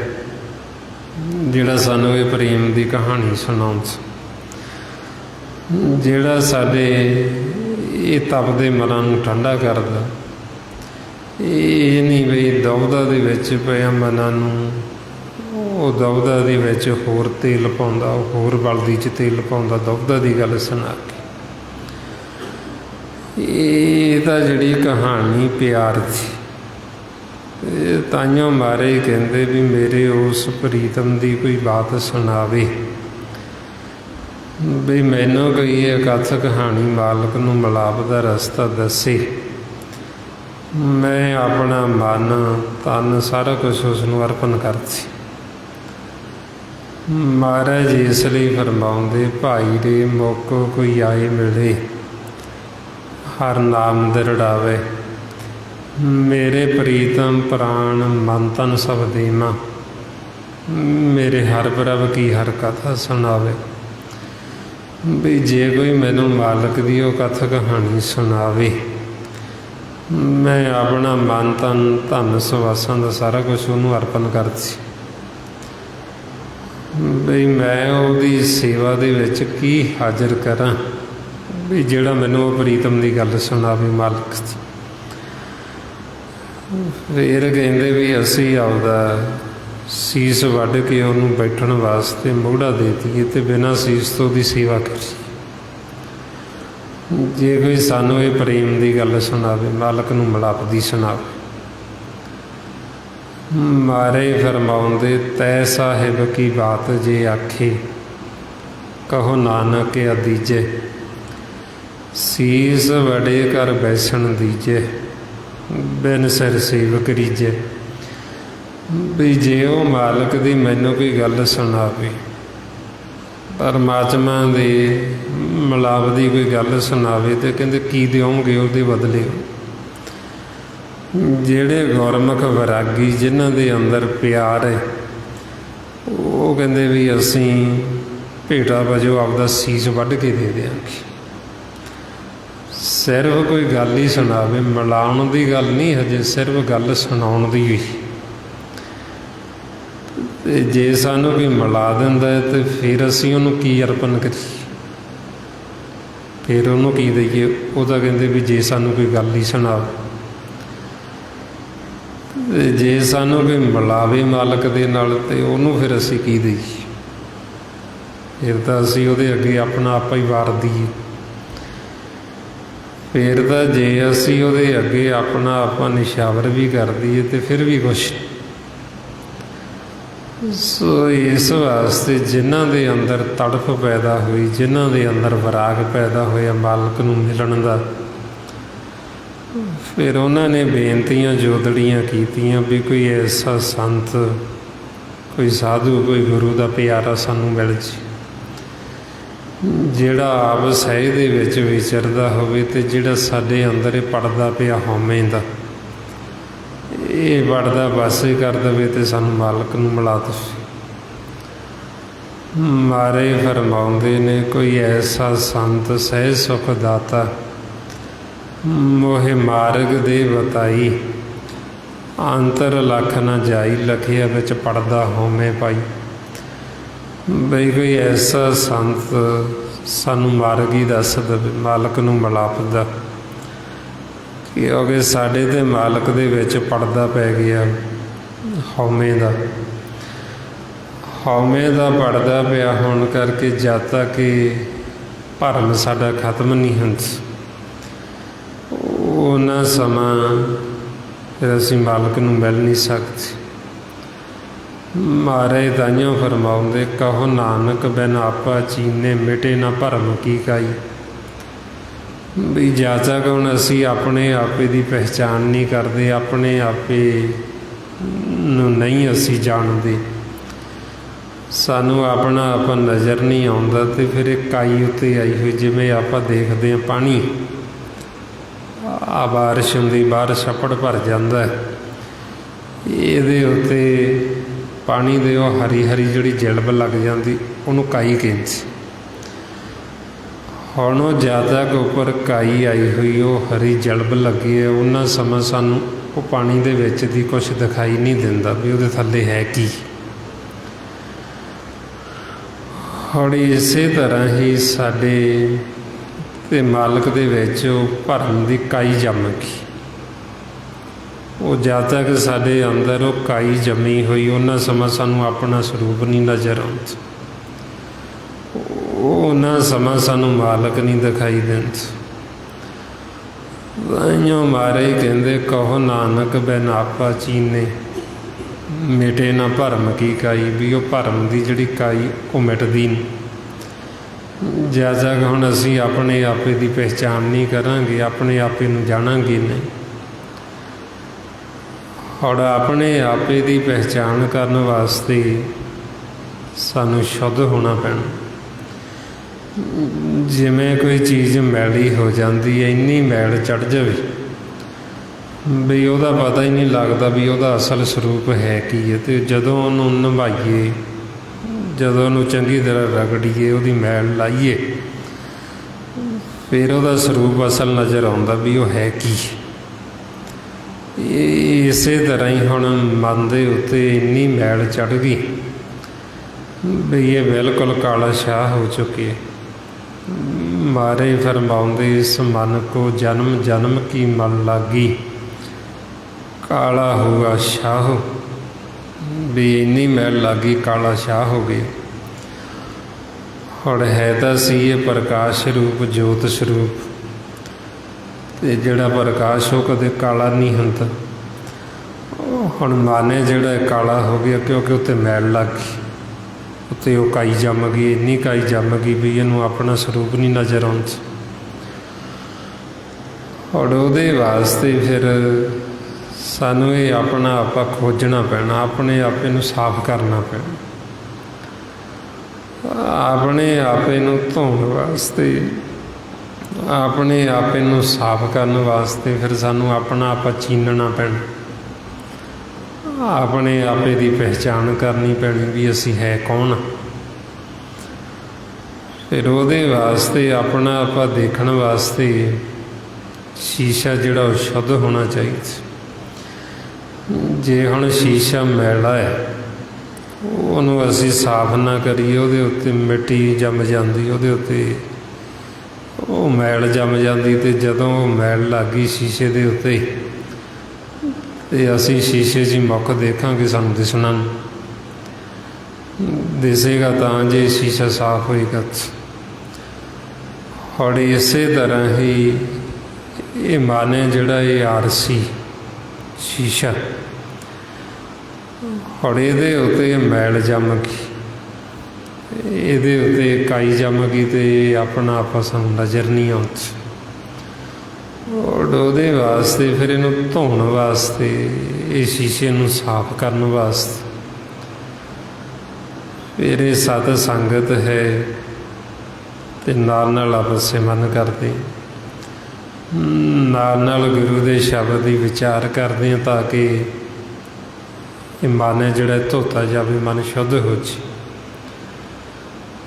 ਜਿਹੜਾ ਸਾਨੂੰ ਇਹ ਪ੍ਰੇਮ ਦੀ ਕਹਾਣੀ ਸੁਣਾਉਂਦਾ, ਜਿਹੜਾ ਸਾਡੇ ਇਹ ਤਪਦੇ ਮਨਾਂ ਨੂੰ ਠੰਡਾ ਕਰਦਾ। ਇਹ ਨਹੀਂ ਵੀ ਦੁਵਿਧਾ ਦੇ ਵਿੱਚ ਪਿਆ ਮਨਾਂ ਨੂੰ ਉਹ ਦੁਵਿਧਾ ਦੇ ਵਿੱਚ ਹੋਰ ਤੇਲ ਪਾਉਂਦਾ, ਉਹ ਹੋਰ ਬਲਦੀ 'ਚ ਤੇਲ ਪਾਉਂਦਾ ਦੁਵਿਧਾ ਦੀ ਗੱਲ ਸੁਣਾ ਕੇ। ਇਹ ਤਾਂ ਜਿਹੜੀ ਕਹਾਣੀ ਪਿਆਰ ਦੀ, ਇਹ ਤਾਈਓ ਮਾਰੇ ਕਹਿੰਦੇ ਵੀ ਮੇਰੇ ਉਸ ਪ੍ਰੀਤਮ ਦੀ ਕੋਈ ਬਾਤ ਸੁਣਾਵੇ। ਵੀ ਮੈਨੂੰ ਕੋਈ ਅਕਥ ਕਹਾਣੀ ਮਾਲਕ ਨੂੰ ਮਿਲਾਪ ਦਾ ਰਸਤਾ ਦੱਸੇ, ਮੈਂ ਆਪਣਾ ਮਨ ਤਨ ਸਾਰਾ ਕੁਝ ਉਸ ਨੂੰ ਅਰਪਣ ਕਰਦੀ। ਮਹਾਰਾਜ ਇਸ ਲਈ ਫਰਮਾਉਂਦੇ ਭਾਈ ਦੇ ਮੁੱਖ ਕੋਈ ਆਏ ਮਿਲੇ, ਹਰ ਨਾਮ ਦਰੜਾਵੇ। ਮੇਰੇ ਪ੍ਰੀਤਮ ਪ੍ਰਾਣ ਮਨ ਤਨ ਸਭ ਦੇਵਾਂ, ਮੇਰੇ ਹਰ ਪ੍ਰਭ ਕੀ ਹਰ ਕਥਾ ਸੁਣਾਵੇ। ਵੀ ਜੇ ਕੋਈ ਮੈਨੂੰ ਮਾਲਕ ਦੀ ਉਹ ਕਥਾ ਕਹਾਣੀ ਸੁਣਾਵੇ, ਮੈਂ ਆਪਣਾ ਮਨ ਤਨ ਧਨ ਸਵਾਸਾਂ ਦਾ ਸਾਰਾ ਕੁਝ ਉਹਨੂੰ ਅਰਪਣ ਕਰਦੀ। ਵੀ ਮੈਂ ਉਹਦੀ ਸੇਵਾ ਦੇ ਵਿੱਚ ਕੀ ਹਾਜ਼ਰ ਕਰਾਂ, ਵੀ ਜਿਹੜਾ ਮੈਨੂੰ ਉਹ ਪ੍ਰੀਤਮ ਦੀ ਗੱਲ ਸੁਣਾਵੇ ਮਾਲਕ ਦੀ। ਫਿਰ ਕਹਿੰਦੇ ਵੀ ਅਸੀਂ ਆਪਦਾ ਸੀਸ ਵੱਢ ਕੇ ਉਹਨੂੰ ਬੈਠਣ ਵਾਸਤੇ ਮੋਢਾ ਦੇ ਦਈਏ ਅਤੇ ਬਿਨਾਂ ਸੀਸ ਤੋਂ ਉਹਦੀ ਸੇਵਾ ਕਰੀਏ। ਜੇ ਕੋਈ ਸਾਨੂੰ ਇਹ ਪ੍ਰੇਮ ਦੀ ਗੱਲ ਸੁਣਾਵੇ, ਮਾਲਕ ਨੂੰ ਮਿਲਾਪ ਦੀ ਸੁਣਾਵੇ। ਮਾਰੇ ਫਰਮਾਉਂਦੇ ਤੈ ਸਾਹਿਬ ਕੀ ਬਾਤ ਜੇ ਆਖੇ, ਕਹੋ ਨਾਨਕ ਆਦੀਜੇ। ਸੀਸ ਵੜੇ ਕਰ ਬੈਸਣ ਦੀਜੇ, ਬਿਨ ਸਿਰ ਸੇਵਕ ਰੀਜੇ। ਵੀ ਜੇ ਉਹ ਮਾਲਕ ਦੀ ਮੈਨੂੰ ਕੋਈ ਗੱਲ ਸੁਣਾਵੇ, ਪਰਮਾਤਮਾ ਦੇ ਮਿਲਾਪ ਦੀ ਕੋਈ ਗੱਲ ਸੁਣਾਵੇ, ਤੇ ਕਹਿੰਦੇ ਕੀ ਦਿਓਗੇ ਉਹਦੇ ਬਦਲੇ। ਜਿਹੜੇ ਗੁਰਮੁਖ ਵੈਰਾਗੀ ਜਿਨ੍ਹਾਂ ਦੇ ਅੰਦਰ ਪਿਆਰ ਹੈ, ਉਹ ਕਹਿੰਦੇ ਵੀ ਅਸੀਂ ਭੇਟਾ ਵਜੋਂ ਆਪਦਾ ਸੀਸ ਵੱਢ ਕੇ ਦੇ ਦਿਆਂਗੇ। ਸਿਰਫ ਕੋਈ ਗੱਲ ਹੀ ਸੁਣਾਵੇ, ਮਿਲਾਉਣ ਦੀ ਗੱਲ ਨਹੀਂ, ਹਜੇ ਸਿਰਫ ਗੱਲ ਸੁਣਾਉਣ ਦੀ ਵੀ। ਤੇ ਜੇ ਸਾਨੂੰ ਕੋਈ ਮਿਲਾ ਦਿੰਦਾ ਹੈ ਤੇ ਫਿਰ ਅਸੀਂ ਉਹਨੂੰ ਕੀ ਅਰਪਣ ਕਰੀਏ, ਫਿਰ ਉਹਨੂੰ ਕੀ ਦਈਏ। ਉਹ ਤਾਂ ਕਹਿੰਦੇ ਵੀ ਜੇ ਸਾਨੂੰ ਕੋਈ ਗੱਲ ਹੀ ਸੁਣਾਵੇ, ਤੇ ਜੇ ਸਾਨੂੰ ਕੋਈ ਮਿਲਾਵੇ ਮਾਲਕ ਦੇ ਨਾਲ, ਤੇ ਉਹਨੂੰ ਫਿਰ ਅਸੀਂ ਕੀ ਦਈਏ। ਫਿਰ ਤਾਂ ਅਸੀਂ ਉਹਦੇ ਅੱਗੇ ਆਪਣਾ ਆਪਾ ਹੀ ਵਾਰ ਦਈਏ। ਫਿਰ ਤਾਂ ਜੇ ਅਸੀਂ ਉਹਦੇ ਅੱਗੇ ਆਪਣਾ ਆਪਾਂ ਨਿਸ਼ਾਵਰ ਵੀ ਕਰ ਦਈਏ ਤੇ ਫਿਰ ਵੀ ਕੁਛ। ਸੋ ਇਸ ਵਾਸਤੇ ਜਿਨ੍ਹਾਂ ਦੇ ਅੰਦਰ ਤੜਫ ਪੈਦਾ ਹੋਈ, ਜਿਨ੍ਹਾਂ ਦੇ ਅੰਦਰ ਵਿਰਾਗ ਪੈਦਾ ਹੋਇਆ ਮਾਲਕ ਨੂੰ ਮਿਲਣ ਦਾ, ਫਿਰ ਉਹਨਾਂ ਨੇ ਬੇਨਤੀਆਂ ਜੋਦੜੀਆਂ ਕੀਤੀਆਂ ਵੀ ਕੋਈ ਐਸਾ ਸੰਤ, ਕੋਈ ਸਾਧੂ, ਕੋਈ ਗੁਰੂ ਦਾ ਪਿਆਰਾ ਸਾਨੂੰ ਮਿਲ ਜੇ, ਜਿਹੜਾ ਆਪ ਸਹਿਜ ਦੇ ਵਿੱਚ ਵਿਚਰਦਾ ਹੋਵੇ, ਤੇ ਜਿਹੜਾ ਸਾਡੇ ਅੰਦਰ ਇਹ ਪੜਦਾ ਪਿਆ ਹਉਮੈ ਦਾ, ਇਹ ਪੜਦਾ ਪਾਸੇ ਕਰ ਦੇਵੇ ਤੇ ਸਾਨੂੰ ਮਾਲਕ ਨੂੰ ਮਿਲਾ ਦੇਵੇ। ਮਾਰੇ ਫਰਮਾਉਂਦੇ ਨੇ, ਕੋਈ ਐਸਾ ਸੰਤ ਸਹਿਜ ਸੁਖ ਦਾਤਾ, ਮੋਹਿ ਮਾਰਗ ਦੇ ਬਤਾਈ, ਅੰਤਰ ਲੱਖ ਨਾ ਜਾਈ, ਲਖਿਆ ਵਿੱਚ ਪੜਦਾ ਹਉਮੈ ਪਾਈ। ਬਈ ਕੋਈ ਐਸਾ ਸੰਤ ਸਾਨੂੰ ਮਾਰਗ ਹੀ ਦੱਸ ਦੇਵੇ, ਮਾਲਕ ਨੂੰ ਮਿਲਾਪ ਦਾ। ਕਿਉਂਕਿ ਸਾਡੇ ਤੇ ਮਾਲਕ ਦੇ ਵਿੱਚ ਪੜਦਾ ਪੈ ਗਿਆ ਹਉਮੈ ਦਾ। ਹਉਮੈ ਦਾ ਪੜਦਾ ਪਿਆ ਹੋਣ ਕਰਕੇ ਜਦ ਤੱਕ ਭਰਮ ਸਾਡਾ ਖਤਮ ਨਹੀਂ ਹੁੰਦਾ, ਉਹਨਾਂ ਸਮਾਂ ਫਿਰ ਅਸੀਂ ਮਾਲਕ ਨੂੰ ਮਿਲ ਨਹੀਂ ਸਕਦੇ। ਮਾਰੇ ਤਾਈਓ ਫਰਮਾਉਂਦੇ, ਕਹੋ ਨਾਨਕ ਬਿਨ ਆਪਾ ਚੀਨੇ, ਮਿਟੇ ਨਾ ਭਰਮ ਕੀ ਕਾਈ। ਵੀ ਜਦ ਤੱਕ ਹੁਣ ਅਸੀਂ ਆਪਣੇ ਆਪੇ ਦੀ ਪਹਿਚਾਣ ਨਹੀਂ ਕਰਦੇ, ਆਪਣੇ ਆਪੇ ਨੂੰ ਨਹੀਂ ਅਸੀਂ ਜਾਣਦੇ, ਸਾਨੂੰ ਆਪਣਾ ਆਪਾਂ ਨਜ਼ਰ ਨਹੀਂ ਆਉਂਦਾ, ਤੇ ਫਿਰ ਇਹ ਕਾਈ ਉੱਤੇ ਆਈ ਹੋਈ। ਜਿਵੇਂ ਆਪਾਂ ਦੇਖਦੇ ਹਾਂ ਪਾਣੀ, ਆ ਬਾਰਿਸ਼ ਹੁੰਦੀ, ਬਾਹਰ ਛੱਪੜ ਭਰ ਜਾਂਦਾ, ਇਹਦੇ ਉੱਤੇ ਪਾਣੀ ਦੇ ਉਹ ਹਰੀ ਹਰੀ ਜਿਹੜੀ ਜਿਲਬ ਲੱਗ ਜਾਂਦੀ, ਉਹਨੂੰ ਕਾਈ ਕਹਿੰਦੇ। ਹੁਣ ਉਹ ਜ਼ਿਆਦਾ ਕੁ ਉੱਪਰ ਕਾਈ ਆਈ ਹੋਈ, ਉਹ ਹਰੀ ਜਲਬ ਲੱਗੀ ਹੈ, ਉਹਨਾਂ ਸਮਾਂ ਸਾਨੂੰ ਉਹ ਪਾਣੀ ਦੇ ਵਿੱਚ ਦੀ ਕੁਛ ਦਿਖਾਈ ਨਹੀਂ ਦਿੰਦਾ ਵੀ ਉਹਦੇ ਥੱਲੇ ਹੈ ਕੀ। ਹੁਣ ਇਸੇ ਤਰ੍ਹਾਂ ਹੀ ਸਾਡੇ ਤੇ ਮਾਲਕ ਦੇ ਵਿੱਚ ਉਹ ਭਰਮ ਦੀ ਕਾਈ ਜੰਮ ਗਈ। ਉਹ ਜਦ ਤੱਕ ਸਾਡੇ ਅੰਦਰ ਉਹ ਕਾਈ ਜੰਮੀ ਹੋਈ, ਉਹਨਾਂ ਸਮਾਂ ਸਾਨੂੰ ਆਪਣਾ ਸਰੂਪ ਨਹੀਂ ਨਜ਼ਰ ਆਉਂਦਾ, ਉਹਨਾਂ ਸਮਾਂ ਸਾਨੂੰ ਮਾਲਕ ਨਹੀਂ ਦਿਖਾਈ ਦਿੰਦਾ। ਤਾਈਓ ਮਾਰੇ ਕਹਿੰਦੇ, ਕਹੋ ਨਾਨਕ ਬਿਨ ਆਪਾ ਚੀਨੇ, ਮਿਟੇ ਨਾ ਭਰਮ ਕੀ ਕਾਈ। ਵੀ ਉਹ ਭਰਮ ਦੀ ਜਿਹੜੀ ਕਾਈ ਉਹ ਮਿਟਦੀ ਨਹੀਂ। ਜਦ ਤੱਕ ਹੁਣ ਅਸੀਂ ਆਪਣੇ ਆਪੇ ਦੀ ਪਹਿਚਾਣ ਨਹੀਂ ਕਰਾਂਗੇ, ਆਪਣੇ ਆਪੇ ਨੂੰ ਜਾਣਾਂਗੇ ਨਹੀਂ। ਹੁਣ ਆਪਣੇ ਆਪੇ ਦੀ ਪਹਿਚਾਣ ਕਰਨ ਵਾਸਤੇ ਸਾਨੂੰ ਸ਼ੁੱਧ ਹੋਣਾ ਪੈਣਾ। ਜਿਵੇਂ ਕੋਈ ਚੀਜ਼ ਮੈਲੀ ਹੋ ਜਾਂਦੀ ਹੈ, ਇੰਨੀ ਮੈਲ ਚੜ੍ਹ ਜਾਵੇ ਵੀ ਉਹਦਾ ਪਤਾ ਹੀ ਨਹੀਂ ਲੱਗਦਾ ਵੀ ਉਹਦਾ ਅਸਲ ਸਰੂਪ ਹੈ ਕੀ ਹੈ। ਅਤੇ ਜਦੋਂ ਉਹਨੂੰ ਨਿਭਾਈਏ, ਜਦੋਂ ਉਹਨੂੰ ਚੰਗੀ ਤਰ੍ਹਾਂ ਰਗੜੀਏ, ਉਹਦੀ ਮੈਲ ਲਾਈਏ, ਫਿਰ ਉਹਦਾ ਸਰੂਪ ਅਸਲ ਨਜ਼ਰ ਆਉਂਦਾ ਵੀ ਉਹ ਹੈ ਕੀ। ਇਸੇ ਤਰ੍ਹਾਂ ਹੀ ਹੁਣ ਮਨ ਦੇ ਉੱਤੇ ਇੰਨੀ ਮੈਲ ਚੜ੍ਹ ਗਈ ਵੀ ਇਹ ਬਿਲਕੁਲ ਕਾਲਾ ਸ਼ਾਹ ਹੋ ਚੁੱਕੇ। ਮਾਰੇ ਫਰਮਾਉਂਦੇ, ਇਸ ਮਨ ਕੋ ਜਨਮ ਜਨਮ ਕੀ ਮਨ ਲਾਗੀ, ਕਾਲਾ ਹੁਆ ਸ਼ਾਹ। ਵੀ ਇੰਨੀ ਮੈਲ ਲੱਗੀ, ਕਾਲਾ ਸ਼ਾਹ ਹੋ ਗਏ। ਹੁਣ ਹੈ ਤਾਂ ਸੀ ਇਹ ਪ੍ਰਕਾਸ਼ ਰੂਪ, ਜੋਤ ਸਰੂਪ, ਅਤੇ ਜਿਹੜਾ ਪ੍ਰਕਾਸ਼ ਉਹ ਕਦੇ ਕਾਲਾ ਨਹੀਂ ਹੁੰਦਾ। ਹੁਣ ਮਨ ਜਿਹੜਾ ਕਾਲਾ ਹੋ ਗਿਆ ਕਿਉਂਕਿ ਉੱਤੇ ਮੈਲ ਲੱਗ ਗਈ, ਉੱਤੇ ਉਹ ਕਾਈ ਜੰਮ ਗਈ, ਇੰਨੀ ਕਾਈ ਜੰਮ ਗਈ ਵੀ ਇਹਨੂੰ ਆਪਣਾ ਸਰੂਪ ਨਹੀਂ ਨਜ਼ਰ ਆਉਂਦਾ। और ਉਹਦੇ वास्ते फिर सानू ये अपना आपा खोजना पैना, अपने आपे नूं साफ करना पैना, अपने आपे नूं धोण वास्ते, अपने आपे नूं साफ करने वास्ते फिर सानू अपना आपा चीनना पैना, अपने आपे की पहचान करनी पैनी भी असी है कौन। फिर ਉਹਦੇ वास्ते अपना आपा देखने वास्ते शीशा जिहड़ा ਉਹ शुद्ध होना चाहिए। जे हुण शीशा मैला है, ਉਹਨੂੰ ਅਸੀਂ साफ ना करिए, ਉਹਦੇ ਉੱਤੇ मिट्टी जम जाती, ਉਹਦੇ ਉੱਤੇ ਉਹ मैल जम जाती, तो जदों मैल लग गई शीशे के उत्ते ते असी शीशे 'ਚ मुख देखांगे, सानू दिसना दिसेगा तां जे शीशा साफ होएगा। और इस तरह ही ये मन है जिहड़ा ये आरसी शीशा, और ये उत्ते मैल जम गई, ये उत्ते काई जम गई, तो अपना आपा सानू नज़र नहीं आउंदी। और ਉਹਦੇ वास्ते फिर इनू धोण वास्ते, ये शीशे नू साफ करने वास्ते फिर ये सत संगत है, तो नाल आप सिमरन करते, नाल गुरु के शब्द की विचार करते हैं, ताकि ये मन है जिहड़ा धोता जाए, मन शुद्ध हो जाए।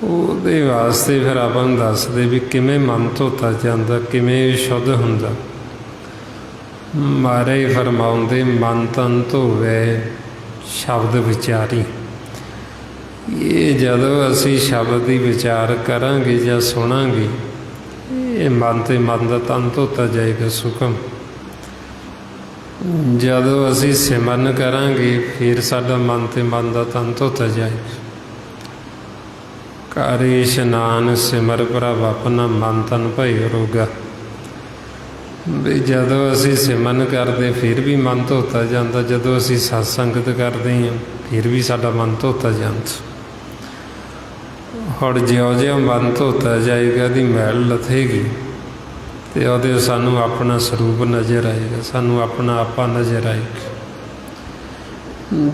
ਉਹਦੇ वास्ते फिर ਆਪਾਂ ਨੂੰ ਦੱਸਦੇ भी किवें मन धोता जाता, किवें शुद्ध हुंदा। महाराज फरमाउंदे मन तन धोवे शब्द विचारी। ये जदों असी शब्द की विचार करांगे या सुनांगे, ये मन ते मन का तन धोता जाएगा सुखम। जदों असी सिमरन करांगे फिर साडा मन ते मन का तन धोता जाएगा। कर इशनान सिमर प्रभ अपना मन तन भई रोगा। भी जदों असी सिमरन करते फिर भी मन धोता जाता, जदों असी सत्संगत करते हैं फिर भी साडा मन धोता जाता। और ज्यों ज्यों मन धोता जाएगा दी मैल लथेगी, तो ਉਹਦੇ सानू अपना स्वरूप नज़र आएगा, सानू अपना आपा नज़र आएगा।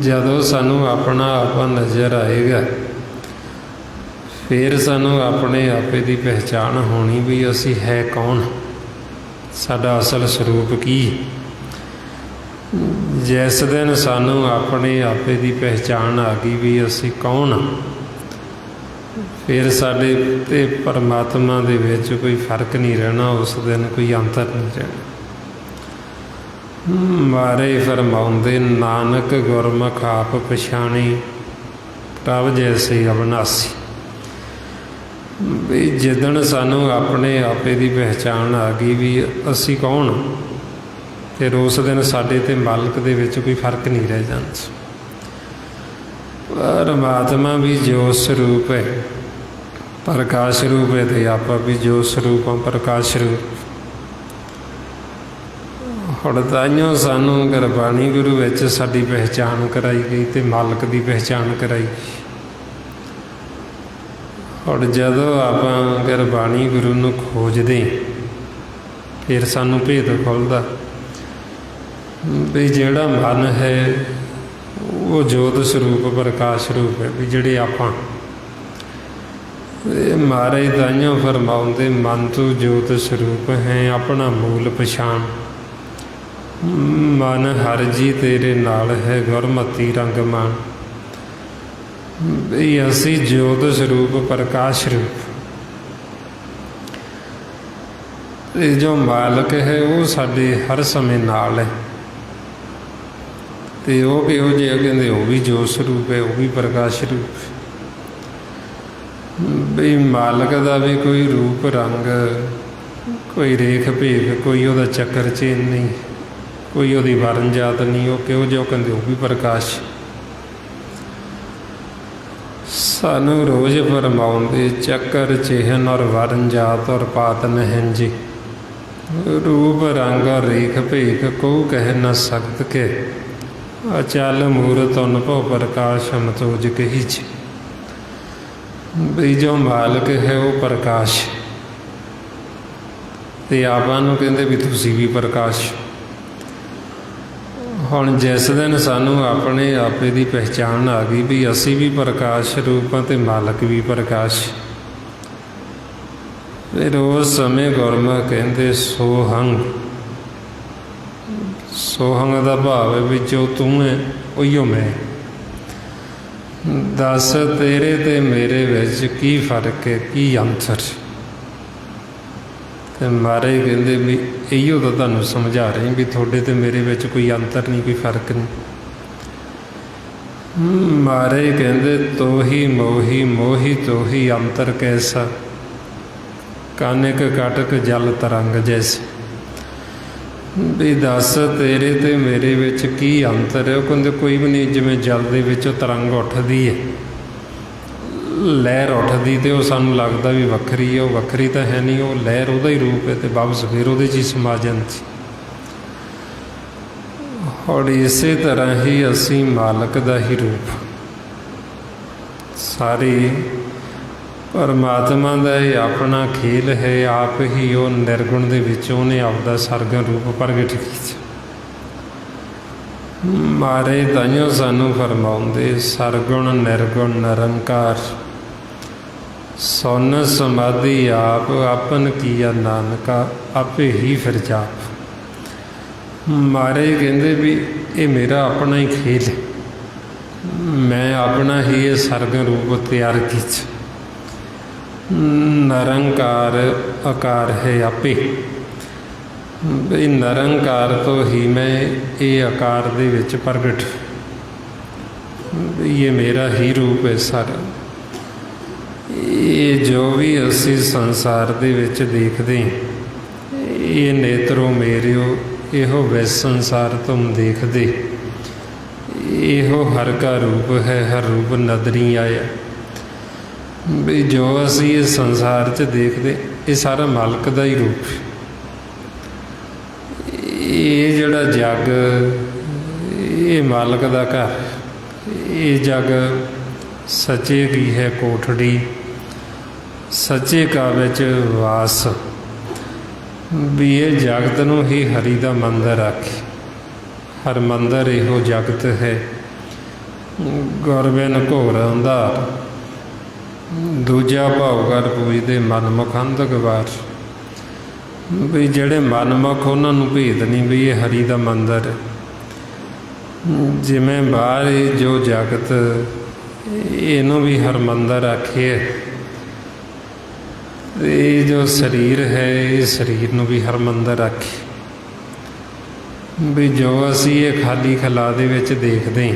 जदों सानू अपना आपा नज़र आएगा फिर सानू अपने आपे की पहचान होनी भी असी है कौन, साडा असल स्वरूप की। जिस दिन सानू अपने आपे की पहचान आ गई भी असी कौन, फिर साडे ते परमात्मा दे विच कोई फर्क नहीं रहना, उस दिन कोई अंतर नहीं रहना। महाराज फरमाउंदे नानक गुरमुख आप पछाणी प्रभ जैसे अविनाशी। भी जिदन सानू अपने आपे की पहचान आ गई भी असी कौन, फिर उस दिन साडे ते मालक दे विच कोई फर्क नहीं रह जाता। परमात्मा भी जो स्वरूप है, प्रकाश रूप है, तो आप भी जो स्वरूप हाँ प्रकाश रूप। और ताइयों सानू गुरबाणी गुरु विच साडी पहचान कराई गई, तो मालक की पहचान कराई गई। और जदों आप गुरबाणी गुरु नूं खोजदे फिर सानू भेद खुलदा भी जिहड़ा मन है वो जोत स्वरूप प्रकाश रूप है। भी जिहड़े आपां महाराज ताइयों फरमाउंदे मन तो जोत स्वरूप है अपना मूल पछाण। मन हर जी तेरे नाल है गुरमति रंग मान। भी असी जोत स्वरूप प्रकाश रूप, जो मालक है वो साडे हर समय नाल है। तो वो किहो जिहा कहंदे वो भी जोत स्वरूप है, वो भी प्रकाश रूप। भी मालक का भी कोई रूप रंग, कोई रेख भेख, कोई वो चक्कर चेन नहीं, कोई वो वरण जात नहीं। वो किहो जिहा कहंदे वो भी प्रकाश। सानू रोज फरमाउंदे चक्कर चिहन और वरण जात और पात नहंजी। रूप रंग और रेख भेख को कह न सकत के। अचल मूरत अनुभव प्रकाश हम तोज कही। भी जो मालिक है वो प्रकाश, ਤੇ ਆਪਾਂ ਨੂੰ ਕਹਿੰਦੇ ਵੀ ਤੁਸੀਂ ਵੀ ਪ੍ਰਕਾਸ਼। ਹੁਣ ਜਿਸ ਦਿਨ ਸਾਨੂੰ ਆਪਣੇ ਆਪੇ ਦੀ ਪਹਿਚਾਣ ਆ ਗਈ ਵੀ ਅਸੀਂ ਵੀ ਪ੍ਰਕਾਸ਼ ਰੂਪ ਹਾਂ ਅਤੇ ਮਾਲਕ ਵੀ ਪ੍ਰਕਾਸ਼, ਫਿਰ ਉਸ ਸਮੇਂ ਗੁਰਮੁਖ ਕਹਿੰਦੇ ਸੋਹੰਗ। ਸੋਹੰਗ ਦਾ ਭਾਵ ਹੈ ਵੀ ਜੋ ਤੂੰ ਹੈ ਉਹੀਓ ਮੈਂ। ਦੱਸ ਤੇਰੇ ਤੇ ਮੇਰੇ ਵਿੱਚ ਕੀ ਫਰਕ ਹੈ, ਕੀ ਅੰਤਰ? ਅਤੇ ਮਹਾਰਾਜ ਕਹਿੰਦੇ ਵੀ ਇਹੀਓ ਤਾਂ ਤੁਹਾਨੂੰ ਸਮਝਾ ਰਹੇ ਵੀ ਤੁਹਾਡੇ ਤੇ ਮੇਰੇ ਵਿੱਚ ਕੋਈ ਅੰਤਰ ਨਹੀਂ, ਕੋਈ ਫਰਕ ਨਹੀਂ। ਮਹਾਰਾਜ ਕਹਿੰਦੇ ਤੋਹੀ ਮੋਹੀ ਮੋਹੀ ਤੋਹੀ ਅੰਤਰ ਕੈਸਾ, ਕਾਨਿਕ ਕਟਕ ਜਲ ਤਰੰਗ ਜੈਸੇ। ਵੀ ਦੱਸ ਤੇਰੇ ਤੇ ਮੇਰੇ ਵਿੱਚ ਕੀ ਅੰਤਰ ਹੈ? ਉਹ ਕਹਿੰਦੇ ਕੋਈ ਵੀ ਨਹੀਂ। ਜਿਵੇਂ ਜਲ ਦੇ ਵਿੱਚੋਂ ਤਰੰਗ ਉੱਠਦੀ ਹੈ, ਲਹਿਰ ਉੱਠਦੀ, ਅਤੇ ਉਹ ਸਾਨੂੰ ਲੱਗਦਾ ਵੀ ਵੱਖਰੀ ਹੈ, ਉਹ ਵੱਖਰੀ ਤਾਂ ਹੈ ਨਹੀਂ, ਉਹ ਲਹਿਰ ਉਹਦਾ ਹੀ ਰੂਪ ਹੈ, ਅਤੇ ਵਾਪਸ ਫਿਰ ਉਹਦੇ 'ਚ ਹੀ ਸਮਾ ਜਾਂਦੀ। ਔਰ ਇਸੇ ਤਰ੍ਹਾਂ ਹੀ ਅਸੀਂ ਮਾਲਕ ਦਾ ਹੀ ਰੂਪ, ਸਾਰੀ ਪਰਮਾਤਮਾ ਦਾ ਇਹ ਆਪਣਾ ਖੇਲ ਹੈ। ਆਪ ਹੀ ਉਹ ਨਿਰਗੁਣ ਦੇ ਵਿੱਚ ਉਹਨੇ ਆਪਦਾ ਸਰਗਮ ਰੂਪ ਪ੍ਰਗਟ ਕੀਤਾ। ਮਾਰੇ ਤਾਈਓ ਸਾਨੂੰ ਫਰਮਾਉਂਦੇ ਸਰਗੁਣ ਨਿਰਗੁਣ ਨਿਰੰਕਾਰ, ਸੁਨ ਸਮਾਧੀ ਆਪ ਆਪਨ ਕੀਆ ਨਾਨਕਾ, ਆਪੇ ਹੀ ਫਿਰ ਜਾਪ। ਮਾਰੇ ਕਹਿੰਦੇ ਵੀ ਇਹ ਮੇਰਾ ਆਪਣਾ ਹੀ ਖੇਲ ਹੈ, ਮੈਂ ਆਪਣਾ ਹੀ ਇਹ ਸਰਗਮ ਰੂਪ ਤਿਆਰ ਕੀਤਾ। ਨਿਰੰਕਾਰ ਆਕਾਰ ਹੈ ਆਪੇ, ਬਈ ਨਿਰੰਕਾਰ ਤੋਂ ਹੀ ਮੈਂ ਇਹ ਆਕਾਰ ਦੇ ਵਿੱਚ ਪ੍ਰਗਟ, ਇਹ ਮੇਰਾ ਹੀ ਰੂਪ ਹੈ ਸਾਰਾ। ਇਹ ਜੋ ਵੀ ਅਸੀਂ ਸੰਸਾਰ ਦੇ ਵਿੱਚ ਦੇਖਦੇ, ਇਹ ਨੇਤਰੋ ਮੇਰਿਓ ਇਹੋ ਵਿਸ ਸੰਸਾਰ ਤੁਮ ਦੇਖਦੇ, ਇਹੋ ਹਰ ਕਾ ਰੂਪ ਹੈ, ਹਰ ਰੂਪ ਨਦਰੀ ਆਇਆ। ਵੀ ਜੋ ਅਸੀਂ ਇਸ ਸੰਸਾਰ 'ਚ ਦੇਖਦੇ, ਇਹ ਸਾਰਾ ਮਾਲਕ ਦਾ ਹੀ ਰੂਪ ਹੈ। ਇਹ ਜਿਹੜਾ ਜੱਗ, ਇਹ ਮਾਲਕ ਦਾ ਘਰ, ਇਹ ਜੱਗ ਸੱਚੇ ਕੀ ਹੈ ਕੋਠੜੀ, ਸੱਚੇ ਕਾ ਵਿੱਚ ਵਾਸ। ਵੀ ਇਹ ਜਗਤ ਨੂੰ ਹੀ ਹਰੀ ਦਾ ਮੰਦਰ ਆਖੇ, ਹਰ ਮੰਦਰ ਇਹੋ ਜਗਤ ਹੈ। ਗੁਰਬਿਨ ਘੋਰ ਅੰਧਾਰ, ਦੂਜਾ ਭਾਉ ਕਰ ਪੂਜਦੇ ਮਨਮੁਖ ਅੰਧ ਗਵਾਰ। ਵੀ ਜਿਹੜੇ ਮਨਮੁਖ ਉਹਨਾਂ ਨੂੰ ਭੇਦ ਨਹੀਂ ਵੀ ਇਹ ਹਰੀ ਦਾ ਮੰਦਰ। ਜਿਵੇਂ ਬਾਹਰ ਜੋ ਜਗਤ ਇਹਨੂੰ ਵੀ ਹਰਮੰਦਰ ਆਖੇ, ਇਹ ਜੋ ਸਰੀਰ ਹੈ ਇਹ ਸਰੀਰ ਨੂੰ ਵੀ ਹਰਮੰਦਰ ਆਖੇ। ਵੀ ਜੋ ਅਸੀਂ ਇਹ ਖਾਲੀ ਖਲਾ ਦੇ ਵਿੱਚ ਦੇਖਦੇ,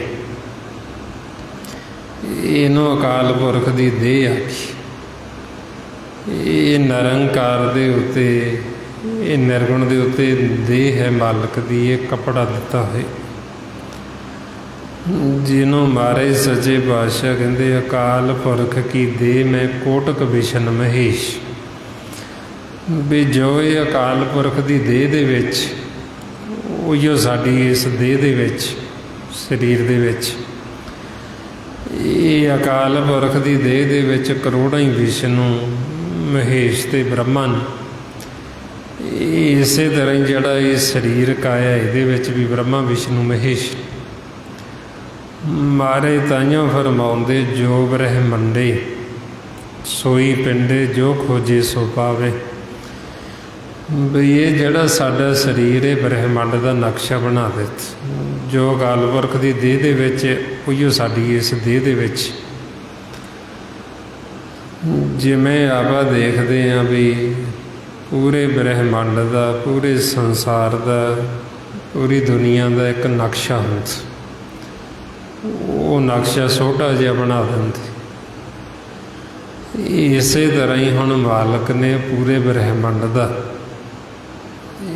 ਇਹਨੂੰ ਅਕਾਲ ਪੁਰਖ ਦੀ ਦੇਹ ਆਖੀ। ਇਹ ਨਿਰੰਕਾਰ ਦੇ ਉੱਤੇ, ਇਹ ਨਿਰਗੁਣ ਦੇ ਉੱਤੇ ਦੇਹ ਹੈ ਮਾਲਕ ਦੀ, ਇਹ ਕੱਪੜਾ ਦਿੱਤਾ ਹੈ ਜਿਹਨੂੰ ਮਹਾਰਾਜ ਸੱਚੇ ਪਾਤਸ਼ਾਹ ਕਹਿੰਦੇ ਅਕਾਲ ਪੁਰਖ ਕੀ ਦੇਹ ਮੈਂ ਕੋਟਕ ਵਿਸ਼ਨ ਮਹੇਸ਼। ਵੀ ਜੋ ਇਹ ਅਕਾਲ ਪੁਰਖ ਦੀ ਦੇਹ ਦੇ ਵਿੱਚ, ਉਹੀਓ ਸਾਡੀ ਇਸ ਦੇਹ ਦੇ ਵਿੱਚ, ਸਰੀਰ ਦੇ ਵਿੱਚ, ਇਹ ਅਕਾਲ ਪੁਰਖ ਦੀ ਦੇਹ ਦੇ ਵਿੱਚ ਕਰੋੜਾਂ ਹੀ ਵਿਸ਼ਨੂੰ ਮਹੇਸ਼ ਅਤੇ ਬ੍ਰਹਮਾ। ਇਸੇ ਤਰ੍ਹਾਂ ਹੀ ਜਿਹੜਾ ਇਹ ਸਰੀਰ ਕਾਇਆ, ਇਹਦੇ ਵਿੱਚ ਵੀ ਬ੍ਰਹਮਾ ਵਿਸ਼ਨੂੰ ਮਹੇਸ਼। ਮਾਰੇ ਤਾਈਓ ਫਰਮਾਉਂਦੇ ਜੋ ਬ੍ਰਹਮੰਡੇ ਸੋਈ ਪਿੰਡੇ, ਜੋ ਖੋਜੇ ਸੋ ਪਾਵੇ। ਵੀ ਇਹ ਜਿਹੜਾ ਸਾਡਾ ਸਰੀਰ ਹੈ ਬ੍ਰਹਮੰਡ ਦਾ ਨਕਸ਼ਾ ਬਣਾ ਦਿੱਤਾ। ਜੋ ਅਕਾਲ ਪੁਰਖ ਦੀ ਦੇਹ ਦੇ ਵਿੱਚ, ਉਹੀਓ ਸਾਡੀ ਇਸ ਦੇਹ ਦੇ ਵਿੱਚ। ਜਿਵੇਂ ਆਪਾਂ ਦੇਖਦੇ ਹਾਂ ਵੀ ਪੂਰੇ ਬ੍ਰਹਮੰਡ ਦਾ, ਪੂਰੇ ਸੰਸਾਰ ਦਾ, ਪੂਰੀ ਦੁਨੀਆ ਦਾ ਇੱਕ ਨਕਸ਼ਾ ਹੁੰਦਾ, ਉਹ ਨਕਸ਼ਾ ਛੋਟਾ ਜਿਹਾ ਬਣਾ ਦਿੰਦੇ। ਇਸੇ ਤਰ੍ਹਾਂ ਹੀ ਹੁਣ ਮਾਲਕ ਨੇ ਪੂਰੇ ਬ੍ਰਹਮੰਡ ਦਾ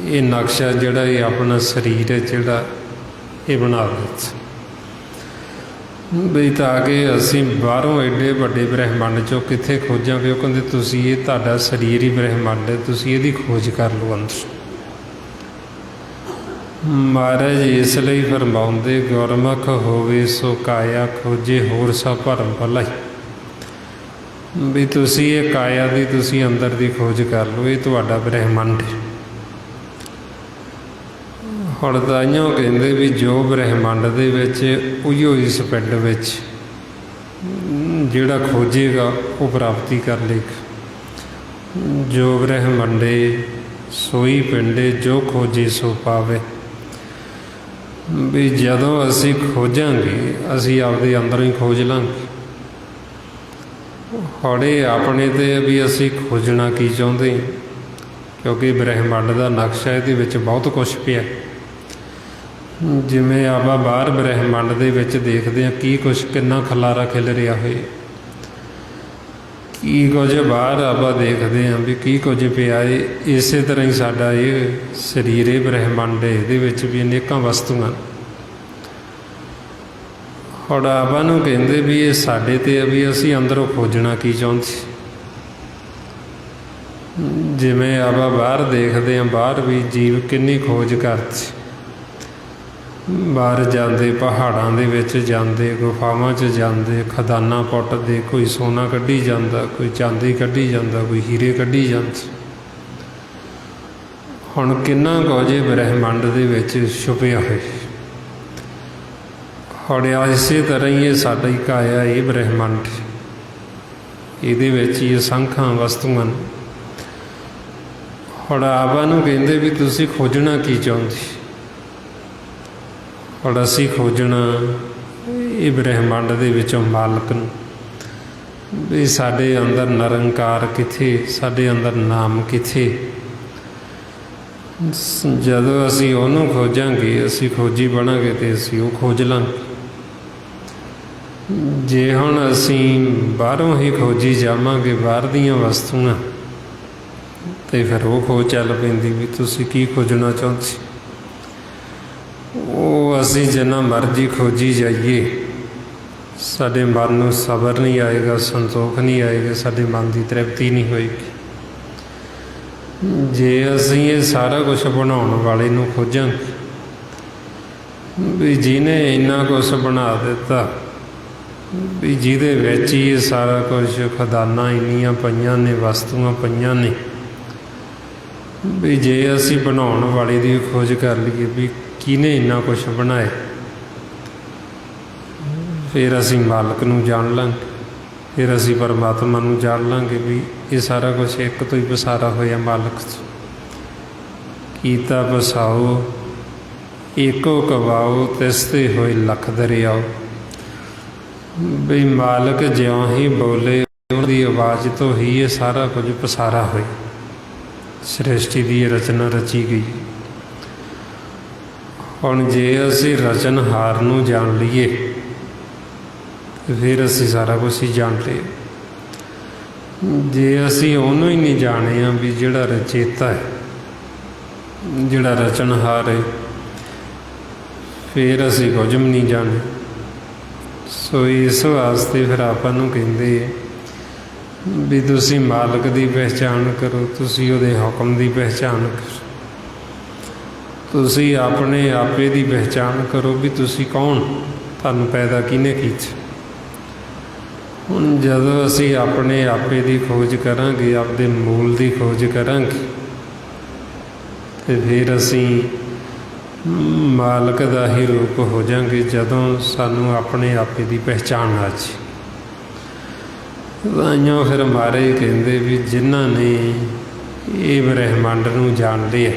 ਇਹ ਨਕਸ਼ਾ ਜਿਹੜਾ ਇਹ ਆਪਣਾ ਸਰੀਰ ਹੈ ਜਿਹੜਾ ਇਹ ਬਣਾ ਦਿੱਤਾ। ਵੀ ਤਾਂ ਕਿ ਅਸੀਂ ਬਾਹਰੋਂ ਐਡੇ ਵੱਡੇ ਬ੍ਰਹਿਮੰਡ 'ਚੋਂ ਕਿੱਥੇ ਖੋਜਾਂਗੇ। ਉਹ ਕਹਿੰਦੇ ਤੁਸੀਂ, ਇਹ ਤੁਹਾਡਾ ਸਰੀਰ ਹੀ ਬ੍ਰਹਿਮੰਡ ਹੈ, ਤੁਸੀਂ ਇਹਦੀ ਖੋਜ ਕਰ ਲਓ ਅੰਦਰ। ਮਹਾਰਾਜ ਇਸ ਲਈ ਫਰਮਾਉਂਦੇ ਗੁਰਮੁਖ ਹੋਵੇ ਸੋ ਕਾਇਆ, ਖੋਜੇ ਹੋਰ ਸਭ ਭਰਮ ਭਲਾਈ। ਵੀ ਤੁਸੀਂ ਇਹ ਕਾਇਆ ਦੀ ਤੁਸੀਂ ਅੰਦਰ ਦੀ ਖੋਜ ਕਰ ਲਓ, ਇਹ ਤੁਹਾਡਾ ਬ੍ਰਹਿਮੰਡ ਹੈ। ਹੁਣ ਤਾਈਓ ਕਹਿੰਦੇ ਵੀ ਜੋ ਬ੍ਰਹਿਮੰਡ ਦੇ ਵਿੱਚ ਉਹੀਓ ਇਸ ਪਿੰਡ ਵਿੱਚ ਜਿਹੜਾ ਖੋਜੇਗਾ ਉਹ ਪ੍ਰਾਪਤੀ ਕਰ ਲੇਗਾ। ਜੋ ਬ੍ਰਹਿਮੰਡੇ ਸੋਈ ਪਿੰਡੇ, ਜੋ ਖੋਜੇ ਸੋ ਪਾਵੇ। ਵੀ ਜਦੋਂ ਅਸੀਂ ਖੋਜਾਂਗੇ ਅਸੀਂ ਆਪਦੇ ਅੰਦਰੋਂ ਹੀ ਖੋਜ ਲਾਂਗੇ। ਹੌੜੇ ਆਪਣੇ 'ਤੇ ਵੀ ਅਸੀਂ ਖੋਜਣਾ ਕੀ ਚਾਹੁੰਦੇ ਹਾਂ, ਕਿਉਂਕਿ ਬ੍ਰਹਿਮੰਡ ਦਾ ਨਕਸ਼ਾ ਇਹਦੇ ਵਿੱਚ ਬਹੁਤ ਕੁਛ ਪਿਆ। ਜਿਵੇਂ ਆਪਾਂ ਬਾਹਰ ਬ੍ਰਹਿਮੰਡ ਦੇ ਵਿੱਚ ਦੇਖਦੇ ਹਾਂ ਕੀ ਕੁਛ, ਕਿੰਨਾ ਖਲਾਰਾ ਖਿਲ ਰਿਹਾ ਹੋਏ, ਕੀ ਕੁਝ ਬਾਹਰ ਆਪਾਂ ਦੇਖਦੇ ਹਾਂ ਵੀ ਕੀ ਕੁਝ ਪਿਆ ਏ। ਇਸੇ ਤਰ੍ਹਾਂ ਹੀ ਸਾਡਾ ਇਹ ਸਰੀਰ, ਇਹ ਬ੍ਰਹਿਮੰਡ, ਇਹਦੇ ਵਿੱਚ ਵੀ ਅਨੇਕਾਂ ਵਸਤੂਆਂ। ਹੁਣ ਆਪਾਂ ਨੂੰ ਕਹਿੰਦੇ ਵੀ ਇਹ ਸਾਡੇ 'ਤੇ ਵੀ ਅਸੀਂ ਅੰਦਰੋਂ ਖੋਜਣਾ ਕੀ ਚਾਹੁੰਦੇ। ਜਿਵੇਂ ਆਪਾਂ ਬਾਹਰ ਦੇਖਦੇ ਹਾਂ, ਬਾਹਰ ਵੀ ਜੀਵ ਕਿੰਨੀ ਖੋਜ ਕਰਦੇ, ਬਾਹਰ ਜਾਂਦੇ, ਪਹਾੜਾਂ ਦੇ ਵਿੱਚ ਜਾਂਦੇ, ਗੁਫਾਵਾਂ 'ਚ ਜਾਂਦੇ, ਖਦਾਨਾਂ ਪੁੱਟਦੇ, ਕੋਈ ਸੋਨਾ ਕੱਢੀ ਜਾਂਦਾ, ਕੋਈ ਚਾਂਦੀ ਕੱਢੀ ਜਾਂਦਾ, ਕੋਈ ਹੀਰੇ ਕੱਢੀ ਜਾਂਦੇ। ਹੁਣ ਕਿੰਨਾ ਕੁਝ ਬ੍ਰਹਿਮੰਡ ਦੇ ਵਿੱਚ ਛੁਪਿਆ ਹੋਇਆ। ਹੁਣ ਇਸੇ ਤਰ੍ਹਾਂ ਹੀ ਇਹ ਸਾਡਾ ਹੀ ਕਾਇਆ, ਇਹ ਬ੍ਰਹਿਮੰਡ, ਇਹਦੇ ਵਿੱਚ ਹੀ ਅਸੰਖਾਂ ਵਸਤੂਆਂ। ਹੁਣ ਆਪਾਂ ਨੂੰ ਕਹਿੰਦੇ ਵੀ ਤੁਸੀਂ ਖੋਜਣਾ ਕੀ ਚਾਹੁੰਦੇ। ਹੁਣ ਅਸੀਂ ਖੋਜਣਾ ਇਹ ਬ੍ਰਹਿਮੰਡ ਦੇ ਵਿੱਚੋਂ ਮਾਲਕ ਨੂੰ, ਵੀ ਸਾਡੇ ਅੰਦਰ ਨਿਰੰਕਾਰ ਕਿੱਥੇ, ਸਾਡੇ ਅੰਦਰ ਨਾਮ ਕਿੱਥੇ। ਜਦੋਂ ਅਸੀਂ ਉਹਨੂੰ ਖੋਜਾਂਗੇ, ਅਸੀਂ ਖੋਜੀ ਬਣਾਂਗੇ ਅਤੇ ਅਸੀਂ ਉਹ ਖੋਜ ਲਾਂਗੇ। ਜੇ ਹੁਣ ਅਸੀਂ ਬਾਹਰੋਂ ਹੀ ਖੋਜੀ ਜਾਵਾਂਗੇ ਬਾਹਰ ਦੀਆਂ ਵਸਤੂਆਂ, ਅਤੇ ਫਿਰ ਉਹ ਖੋਜ ਚੱਲ ਪੈਂਦੀ ਵੀ ਤੁਸੀਂ ਕੀ ਖੋਜਣਾ ਚਾਹੁੰਦੇ। ਉਹ ਅਸੀਂ ਜਿੰਨਾ ਮਰਜ਼ੀ ਖੋਜੀ ਜਾਈਏ, ਸਾਡੇ ਮਨ ਨੂੰ ਸਬਰ ਨਹੀਂ ਆਏਗਾ, ਸੰਤੋਖ ਨਹੀਂ ਆਏਗਾ, ਸਾਡੇ ਮਨ ਦੀ ਤ੍ਰਿਪਤੀ ਨਹੀਂ ਹੋਏਗੀ। ਜੇ ਅਸੀਂ ਇਹ ਸਾਰਾ ਕੁਛ ਬਣਾਉਣ ਵਾਲੇ ਨੂੰ ਖੋਜਾਂਗੇ, ਵੀ ਜਿਹਨੇ ਇੰਨਾ ਕੁਛ ਬਣਾ ਦਿੱਤਾ, ਵੀ ਜਿਹਦੇ ਵਿੱਚ ਹੀ ਇਹ ਸਾਰਾ ਕੁਛ, ਖਜ਼ਾਨਾ ਇੰਨੀਆਂ ਪਈਆਂ ਨੇ, ਵਸਤੂਆਂ ਪਈਆਂ ਨੇ, ਵੀ ਜੇ ਅਸੀਂ ਬਣਾਉਣ ਵਾਲੇ ਦੀ ਖੋਜ ਕਰ ਲਈਏ ਵੀ ਕਿਹਨੇ ਇੰਨਾ ਕੁਛ ਬਣਾਇਆ, ਫਿਰ ਅਸੀਂ ਮਾਲਕ ਨੂੰ ਜਾਣ ਲਾਂਗੇ, ਫਿਰ ਅਸੀਂ ਪਰਮਾਤਮਾ ਨੂੰ ਜਾਣ ਲਾਂਗੇ ਵੀ ਇਹ ਸਾਰਾ ਕੁਛ ਇੱਕ ਤੋਂ ਹੀ ਪਸਾਰਾ ਹੋਇਆ ਮਾਲਕ 'ਚ। ਕੀਤਾ ਪਸਾਓ ਏਕੋ ਕਵਾਓ, ਤਿਸ 'ਤੇ ਹੋਏ ਲੱਖ ਦਰਿਆਓ। ਵੀ ਮਾਲਕ ਜਿਉਂ ਹੀ ਬੋਲੇ, ਉਹਦੀ ਆਵਾਜ਼ ਤੋਂ ਹੀ ਇਹ ਸਾਰਾ ਕੁਝ ਪਸਾਰਾ ਹੋਇਆ, ਸ੍ਰਿਸ਼ਟੀ ਦੀ ਇਹ ਰਚਨਾ ਰਚੀ ਗਈ। ਹੁਣ ਜੇ ਅਸੀਂ ਰਚਨਹਾਰ ਨੂੰ ਜਾਣ ਲਈਏ ਫਿਰ ਅਸੀਂ ਸਾਰਾ ਕੁਛ ਹੀ ਜਾਣ ਲਈਏ। ਜੇ ਅਸੀਂ ਉਹਨੂੰ ਹੀ ਨਹੀਂ ਜਾਣਿਆ ਵੀ ਜਿਹੜਾ ਰਚੇਤਾ ਹੈ, ਜਿਹੜਾ ਰਚਨਹਾਰ ਹੈ, ਫਿਰ ਅਸੀਂ ਕੁਝ ਵੀ ਨਹੀਂ ਜਾਣੇ। ਸੋ ਇਸ ਵਾਸਤੇ ਫਿਰ ਆਪਾਂ ਨੂੰ ਕਹਿੰਦੇ ਵੀ ਤੁਸੀਂ ਮਾਲਕ ਦੀ ਪਹਿਚਾਣ ਕਰੋ, ਤੁਸੀਂ ਉਹਦੇ ਹੁਕਮ ਦੀ ਪਹਿਚਾਣ ਕਰੋ, ਤੁਸੀਂ ਆਪਣੇ ਆਪੇ ਦੀ ਪਹਿਚਾਣ ਕਰੋ ਵੀ ਤੁਸੀਂ ਕੌਣ, ਤੁਹਾਨੂੰ ਪੈਦਾ ਕਿਹਨੇ ਕੀਤਾ। ਹੁਣ ਜਦੋਂ ਅਸੀਂ ਆਪਣੇ ਆਪੇ ਦੀ ਖੋਜ ਕਰਾਂਗੇ, ਆਪਦੇ ਮੂਲ ਦੀ ਖੋਜ ਕਰਾਂਗੇ, ਅਤੇ ਫਿਰ ਅਸੀਂ ਮਾਲਕ ਦਾ ਹੀ ਰੂਪ ਹੋ ਜਾਵਾਂਗੇ। ਜਦੋਂ ਸਾਨੂੰ ਆਪਣੇ ਆਪੇ ਦੀ ਪਹਿਚਾਣ ਆ ਜਾਏ, ਤਾਂਹੀਓ ਫਿਰ ਮਹਾਰਾਜ ਕਹਿੰਦੇ ਵੀ ਜਿਨ੍ਹਾਂ ਨੇ ਇਹ ਬ੍ਰਹਿਮੰਡ ਨੂੰ ਜਾਣ ਲਿਆ,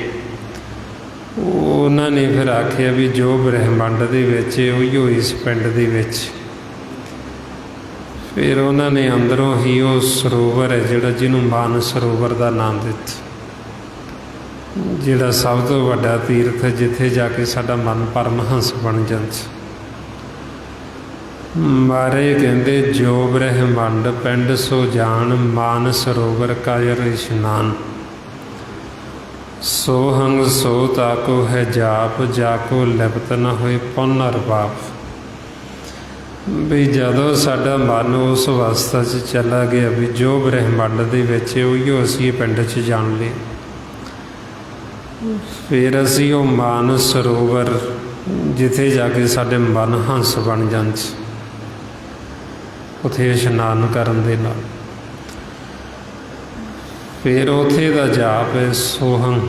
ਉਹਨਾਂ ਨੇ ਫਿਰ ਆਖਿਆ ਵੀ ਜੋ ਬ੍ਰਹਿਮੰਡ ਦੇ ਵਿੱਚ ਉਹੀਓ ਇਸ ਪਿੰਡ ਦੇ ਵਿੱਚ। ਫਿਰ ਉਹਨਾਂ ਨੇ ਅੰਦਰੋਂ ਹੀ ਉਹ ਸਰੋਵਰ ਹੈ ਜਿਹੜਾ, ਜਿਹਨੂੰ ਮਾਨ ਸਰੋਵਰ ਦਾ ਨਾਮ ਦਿੱਤਾ, ਜਿਹੜਾ ਸਭ ਤੋਂ ਵੱਡਾ ਤੀਰਥ, ਜਿੱਥੇ ਜਾ ਕੇ ਸਾਡਾ ਮਨ ਪਰਮਹੰਸ ਬਣ ਜਾਂਦਾ। ਮਹਾਰਾਜ ਕਹਿੰਦੇ ਜੋ ਬ੍ਰਹਿਮੰਡ ਪਿੰਡ ਸੋ ਜਾਣ, ਮਾਨ ਸਰੋਵਰ ਕਾਇਰ ਇਸ਼ਨਾਨ। ਸੋ ਹੰਗ ਸੋ ਤਾਕੋ ਹੈ ਜਾਪ, ਜਾਕੋ ਲਿਪਤ ਨਾ ਹੋਏ ਪੁੰਨ ਅਰਬਾਪ। ਵੀ ਜਦੋਂ ਸਾਡਾ ਮਨ ਉਸ ਅਵਸਥਾ 'ਚ ਚਲਾ ਗਿਆ ਵੀ ਜੋ ਬ੍ਰਹਿਮੰਡ ਦੇ ਵਿੱਚ ਉਹੀਓ ਅਸੀਂ ਪਿੰਡ 'ਚ ਜਾਣ ਲਏ, ਫਿਰ ਅਸੀਂ ਉਹ ਮਾਨ ਸਰੋਵਰ, ਜਿੱਥੇ ਜਾ ਕੇ ਸਾਡੇ ਮਨ ਹੰਸ ਬਣ ਜਾਂਦੇ, ਉੱਥੇ ਇਸ਼ਨਾਨ ਕਰਨ ਦੇ ਨਾਲ ਫਿਰ ਉੱਥੇ ਦਾ ਜਾਪ ਹੈ ਸੋਹੰ।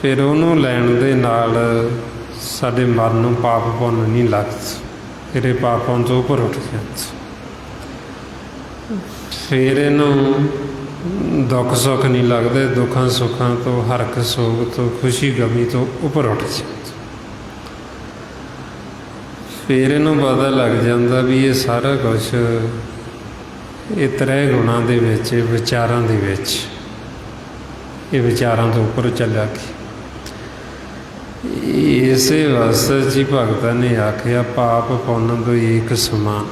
ਫਿਰ ਉਹਨੂੰ ਲੈਣ ਦੇ ਨਾਲ ਸਾਡੇ ਮਨ ਨੂੰ ਪਾਪ ਪੁੰਨ ਨਹੀਂ ਲੱਗਦਾ, ਫਿਰ ਇਹ ਪਾਪ ਪੁੰਨ ਤੋਂ ਉੱਪਰ ਉੱਠ ਜਾਂਦਾ। ਫਿਰ ਇਹਨੂੰ ਦੁੱਖ ਸੁੱਖ ਨਹੀਂ ਲੱਗਦੇ, ਦੁੱਖਾਂ ਸੁੱਖਾਂ ਤੋਂ, ਹਰਖ ਸੋਗ ਤੋਂ, ਖੁਸ਼ੀ ਗਮੀ ਤੋਂ ਉੱਪਰ ਉੱਠ ਜਾਂਦਾ। ਫਿਰ ਇਹਨੂੰ ਪਤਾ ਲੱਗ ਜਾਂਦਾ ਵੀ ਇਹ ਸਾਰਾ ਕੁਛ ਇਹ ਤ੍ਰੈ ਗੁਣਾਂ ਦੇ ਵਿੱਚ, ਵਿਚਾਰਾਂ ਦੇ ਵਿੱਚ, ਇਹ ਵਿਚਾਰਾਂ ਤੋਂ ਉੱਪਰ ਚੱਲਿਆ ਗਿਆ। ਇਸੇ ਵਾਸਤੇ ਜੀ ਭਗਤਾਂ ਨੇ ਆਖਿਆ ਪਾਪ ਪੁੰਨ ਦੋਈ ਇੱਕ ਸਮਾਨ।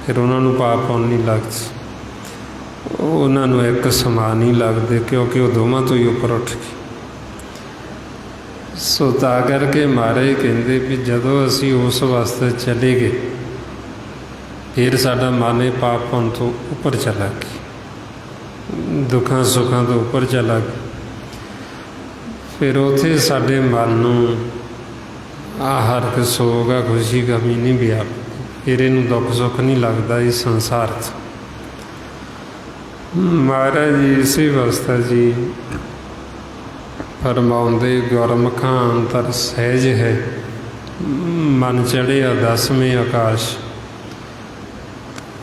ਫਿਰ ਉਹਨਾਂ ਨੂੰ ਪਾਪ ਪੁੰਨ ਨਹੀਂ ਲੱਗਦੇ, ਉਹਨਾਂ ਨੂੰ ਇੱਕ ਸਮਾਨ ਹੀ ਲੱਗਦੇ, ਕਿਉਂਕਿ ਉਹ ਦੋਵਾਂ ਤੋਂ ਹੀ ਉੱਪਰ ਉੱਠ ਗਏ। ਸੋ ਤਾਂ ਕਰਕੇ ਮਹਾਰਾਜ ਕਹਿੰਦੇ ਵੀ ਜਦੋਂ ਅਸੀਂ ਉਸ ਵਾਸਤੇ ਚਲੇ ਗਏ, ਫਿਰ ਸਾਡਾ ਮਨ ਇਹ ਪਾਪ ਪੁੰਨ ਤੋਂ ਉੱਪਰ ਚਲਾ ਗਿਆ, ਦੁੱਖਾਂ ਸੁੱਖਾਂ ਤੋਂ ਉੱਪਰ ਚਲਾ ਗਿਆ। ਫਿਰ ਉੱਥੇ ਸਾਡੇ ਮਨ ਨੂੰ ਹਰਖ ਸੋਗ ਆ, ਖੁਸ਼ੀ ਗਮੀ ਨਹੀਂ ਪਿਆ, ਫਿਰ ਇਹਨੂੰ ਦੁੱਖ ਸੁੱਖ ਨਹੀਂ ਲੱਗਦਾ ਇਸ ਸੰਸਾਰ 'ਚ। ਮਹਾਰਾਜ ਜੀ ਇਸੇ ਵਾਸਤੇ ਜੀ ਫਰਮਾਉਂਦੇ, ਗੁਰਮੁਖਾਂ ਅੰਤਰ ਸਹਿਜ ਹੈ, ਮਨ ਚੜ੍ਹਿਆ ਦਸਵੇਂ ਆਕਾਸ਼,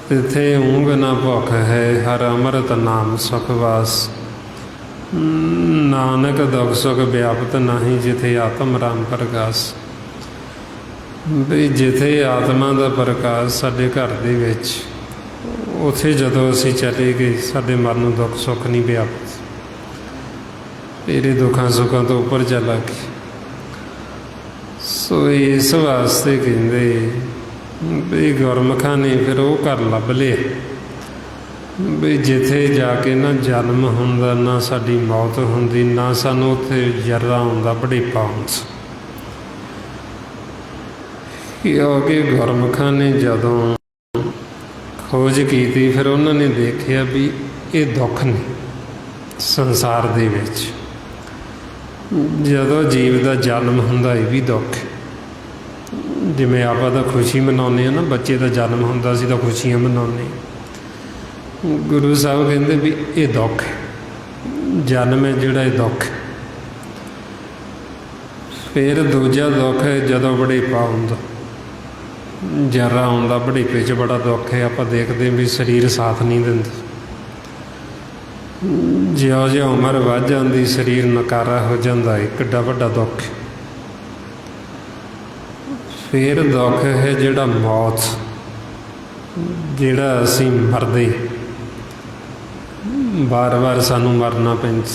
ਤਿੱਥੇ ਊਂਘ ਨਾ ਭੁੱਖ ਹੈ, ਹਰ ਅੰਮ੍ਰਿਤ ਨਾਮ ਸੁਖ ਵਾਸ। ਨਾਨਕ ਦੁੱਖ ਸੁਖ ਵਿਆਪਤ ਨਹੀਂ, ਜਿੱਥੇ ਆਤਮ ਰਾਮ ਪ੍ਰਕਾਸ਼। ਵੀ ਜਿੱਥੇ ਆਤਮਾ ਦਾ ਪ੍ਰਕਾਸ਼ ਸਾਡੇ ਘਰ ਦੇ ਵਿੱਚ, ਉੱਥੇ ਜਦੋਂ ਅਸੀਂ ਚਲੇ ਗਏ, ਸਾਡੇ ਮਨ ਨੂੰ ਦੁੱਖ ਸੁੱਖ ਨਹੀਂ ਵਿਆਪਤ, ਇਹਦੇ ਦੁੱਖਾਂ ਸੁੱਖਾਂ ਤੋਂ ਉੱਪਰ ਚਲਾ ਗਏ। ਸੋ ਇਸ ਵਾਸਤੇ ਕਹਿੰਦੇ ਵੀ ਗੁਰਮੁਖਾਂ ਨੇ ਫਿਰ ਉਹ ਘਰ ਲੱਭ ਲਿਆ ਵੀ ਜਿੱਥੇ ਜਾ ਕੇ ਨਾ ਜਨਮ ਹੁੰਦਾ, ਨਾ ਸਾਡੀ ਮੌਤ ਹੁੰਦੀ, ਨਾ ਸਾਨੂੰ ਉੱਥੇ ਜਰਰਾ ਹੁੰਦਾ, ਬੁਢੇਪਾ ਹੁੰਦਾ। ਕਿਉਂਕਿ ਗੁਰਮੁਖਾਂ ਨੇ ਜਦੋਂ ਖੋਜ ਕੀਤੀ, ਫਿਰ ਉਹਨਾਂ ਨੇ ਦੇਖਿਆ ਵੀ ਇਹ ਦੁੱਖ ਨੇ ਸੰਸਾਰ ਦੇ ਵਿੱਚ। ਜਦੋਂ ਜੀਵ ਦਾ ਜਨਮ ਹੁੰਦਾ, ਇਹ ਵੀ ਦੁੱਖ। ਜਿਵੇਂ ਆਪਾਂ ਤਾਂ ਖੁਸ਼ੀ ਮਨਾਉਂਦੇ ਹਾਂ ਨਾ, ਬੱਚੇ ਦਾ ਜਨਮ ਹੁੰਦਾ ਸੀ ਤਾਂ ਖੁਸ਼ੀਆਂ ਮਨਾਉਂਦੇ। ਗੁਰੂ ਸਾਹਿਬ ਕਹਿੰਦੇ ਵੀ ਇਹ ਦੁੱਖ ਹੈ, ਜਨਮ ਹੈ ਜਿਹੜਾ, ਇਹ ਦੁੱਖ। ਫਿਰ ਦੂਜਾ ਦੁੱਖ ਹੈ ਜਦੋਂ ਬੁਢੇਪਾ ਹੁੰਦਾ, ਜਰਾ ਹੁੰਦਾ, ਬੁਢੇਪੇ 'ਚ ਬੜਾ ਦੁੱਖ ਹੈ। ਆਪਾਂ ਦੇਖਦੇ ਵੀ ਸਰੀਰ ਸਾਥ ਨਹੀਂ ਦਿੰਦਾ, ਜਿਉਂ-ਜਿਉਂ ਉਮਰ ਵੱਧ ਜਾਂਦੀ ਸਰੀਰ ਨਕਾਰਾ ਹੋ ਜਾਂਦਾ, ਇੱਕ ਏਡਾ ਵੱਡਾ ਦੁੱਖ। ਫਿਰ ਦੁੱਖ ਹੈ ਜਿਹੜਾ ਮੌਤ, ਜਿਹੜਾ ਅਸੀਂ ਮਰਦੇ, ਵਾਰ-ਵਾਰ ਸਾਨੂੰ ਮਰਨਾ ਪੈਂਦਾ,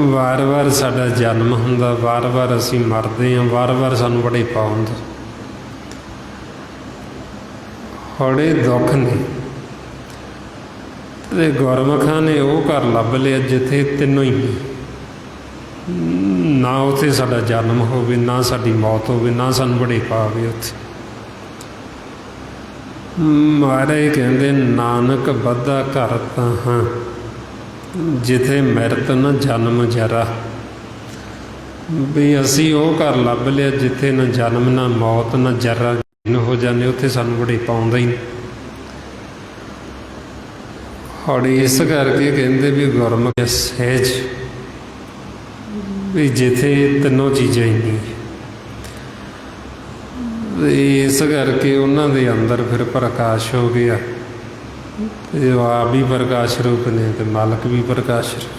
ਵਾਰ-ਵਾਰ ਸਾਡਾ ਜਨਮ ਹੁੰਦਾ, ਵਾਰ-ਵਾਰ ਅਸੀਂ ਮਰਦੇ ਹਾਂ, ਵਾਰ-ਵਾਰ ਸਾਨੂੰ ਬੁਢੇਪਾ ਹੁੰਦਾ। ਬੜੇ ਦੁੱਖ ਨੇ। ਅਤੇ ਗੁਰਮੁਖਾਂ ਨੇ ਉਹ ਘਰ ਲੱਭ ਲਿਆ ਜਿੱਥੇ ਤਿੰਨੋਂ ਹੀ, ਨਾ ਉੱਥੇ ਸਾਡਾ ਜਨਮ ਹੋਵੇ, ਨਾ ਸਾਡੀ ਮੌਤ ਹੋਵੇ, ਨਾ ਸਾਨੂੰ ਬੁਢੇਪਾ ਆਵੇ ਉੱਥੇ। ਮਹਾਰਾਜ ਕਹਿੰਦੇ ਨਾਨਕ ਬੱਧਾ ਘਰ ਤਾਹਾਂ, ਜਿੱਥੇ ਮਿਰਤ ਨਾ ਜਨਮ ਜਰਾ। ਵੀ ਅਸੀਂ ਉਹ ਘਰ ਲੱਭ ਲਿਆ ਜਿੱਥੇ ਨਾ ਜਨਮ, ਨਾ ਮੌਤ, ਨਾ ਜਰਾ ਹੋ ਜਾਂਦੇ, ਉੱਥੇ ਸਾਨੂੰ ਬੁਢੇਪਾ ਆਉਂਦਾ ਹੀ ਨਹੀਂ। ਔਰ ਇਸ ਕਰਕੇ ਕਹਿੰਦੇ ਵੀ ਗੁਰਮੁਖ ਸਹਿਜ, ਵੀ ਜਿੱਥੇ ਤਿੰਨੋਂ ਚੀਜ਼ਾਂ ਹੀ ਨਹੀਂ। ਇਸ ਕਰਕੇ ਉਹਨਾਂ ਦੇ ਅੰਦਰ ਫਿਰ ਪ੍ਰਕਾਸ਼ ਹੋ ਗਿਆ, ਤੇ ਉਹ ਆਪ ਵੀ ਪ੍ਰਕਾਸ਼ ਰੂਪ ਨੇ ਅਤੇ ਮਾਲਕ ਵੀ ਪ੍ਰਕਾਸ਼ ਰੂਪ।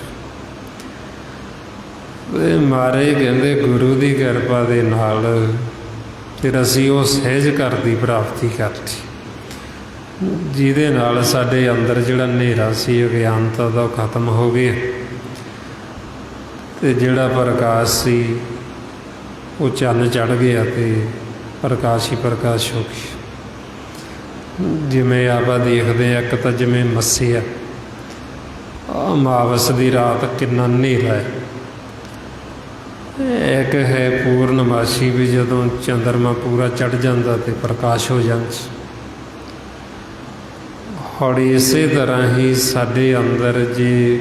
ਅਤੇ ਮਹਾਰਾਜ ਕਹਿੰਦੇ ਗੁਰੂ ਦੀ ਕਿਰਪਾ ਦੇ ਨਾਲ ਫਿਰ ਅਸੀਂ ਉਹ ਸਹਿਜ ਘਰ ਦੀ ਪ੍ਰਾਪਤੀ ਕਰਤੀ, ਜਿਹਦੇ ਨਾਲ ਸਾਡੇ ਅੰਦਰ ਜਿਹੜਾ ਹਨੇਰਾ ਸੀ, ਅਗਿਆਨਤਾ ਦਾ, ਉਹ ਖਤਮ ਹੋ ਗਿਆ, ਅਤੇ ਜਿਹੜਾ ਪ੍ਰਕਾਸ਼ ਸੀ ਉਹ ਚੰਨ ਚੜ੍ਹ ਗਿਆ ਅਤੇ ਪ੍ਰਕਾਸ਼ ਹੀ ਪ੍ਰਕਾਸ਼ ਹੋ ਗਈ। ਜਿਵੇਂ ਆਪਾਂ ਦੇਖਦੇ ਹਾਂ, ਇੱਕ ਤਾਂ ਜਿਵੇਂ ਮੱਸਿਆ, ਅਮਾਵਸ ਦੀ ਰਾਤ ਕਿੰਨਾ ਹਨੇਰਾ ਹੈ, ਇੱਕ ਹੈ ਪੂਰਨਮਾਸ਼ੀ, ਵੀ ਜਦੋਂ ਚੰਦਰਮਾ ਪੂਰਾ ਚੜ੍ਹ ਜਾਂਦਾ ਅਤੇ ਪ੍ਰਕਾਸ਼ ਹੋ ਜਾਂਦਾ। ਔਰ ਇਸੇ ਤਰ੍ਹਾਂ ਹੀ ਸਾਡੇ ਅੰਦਰ ਜੇ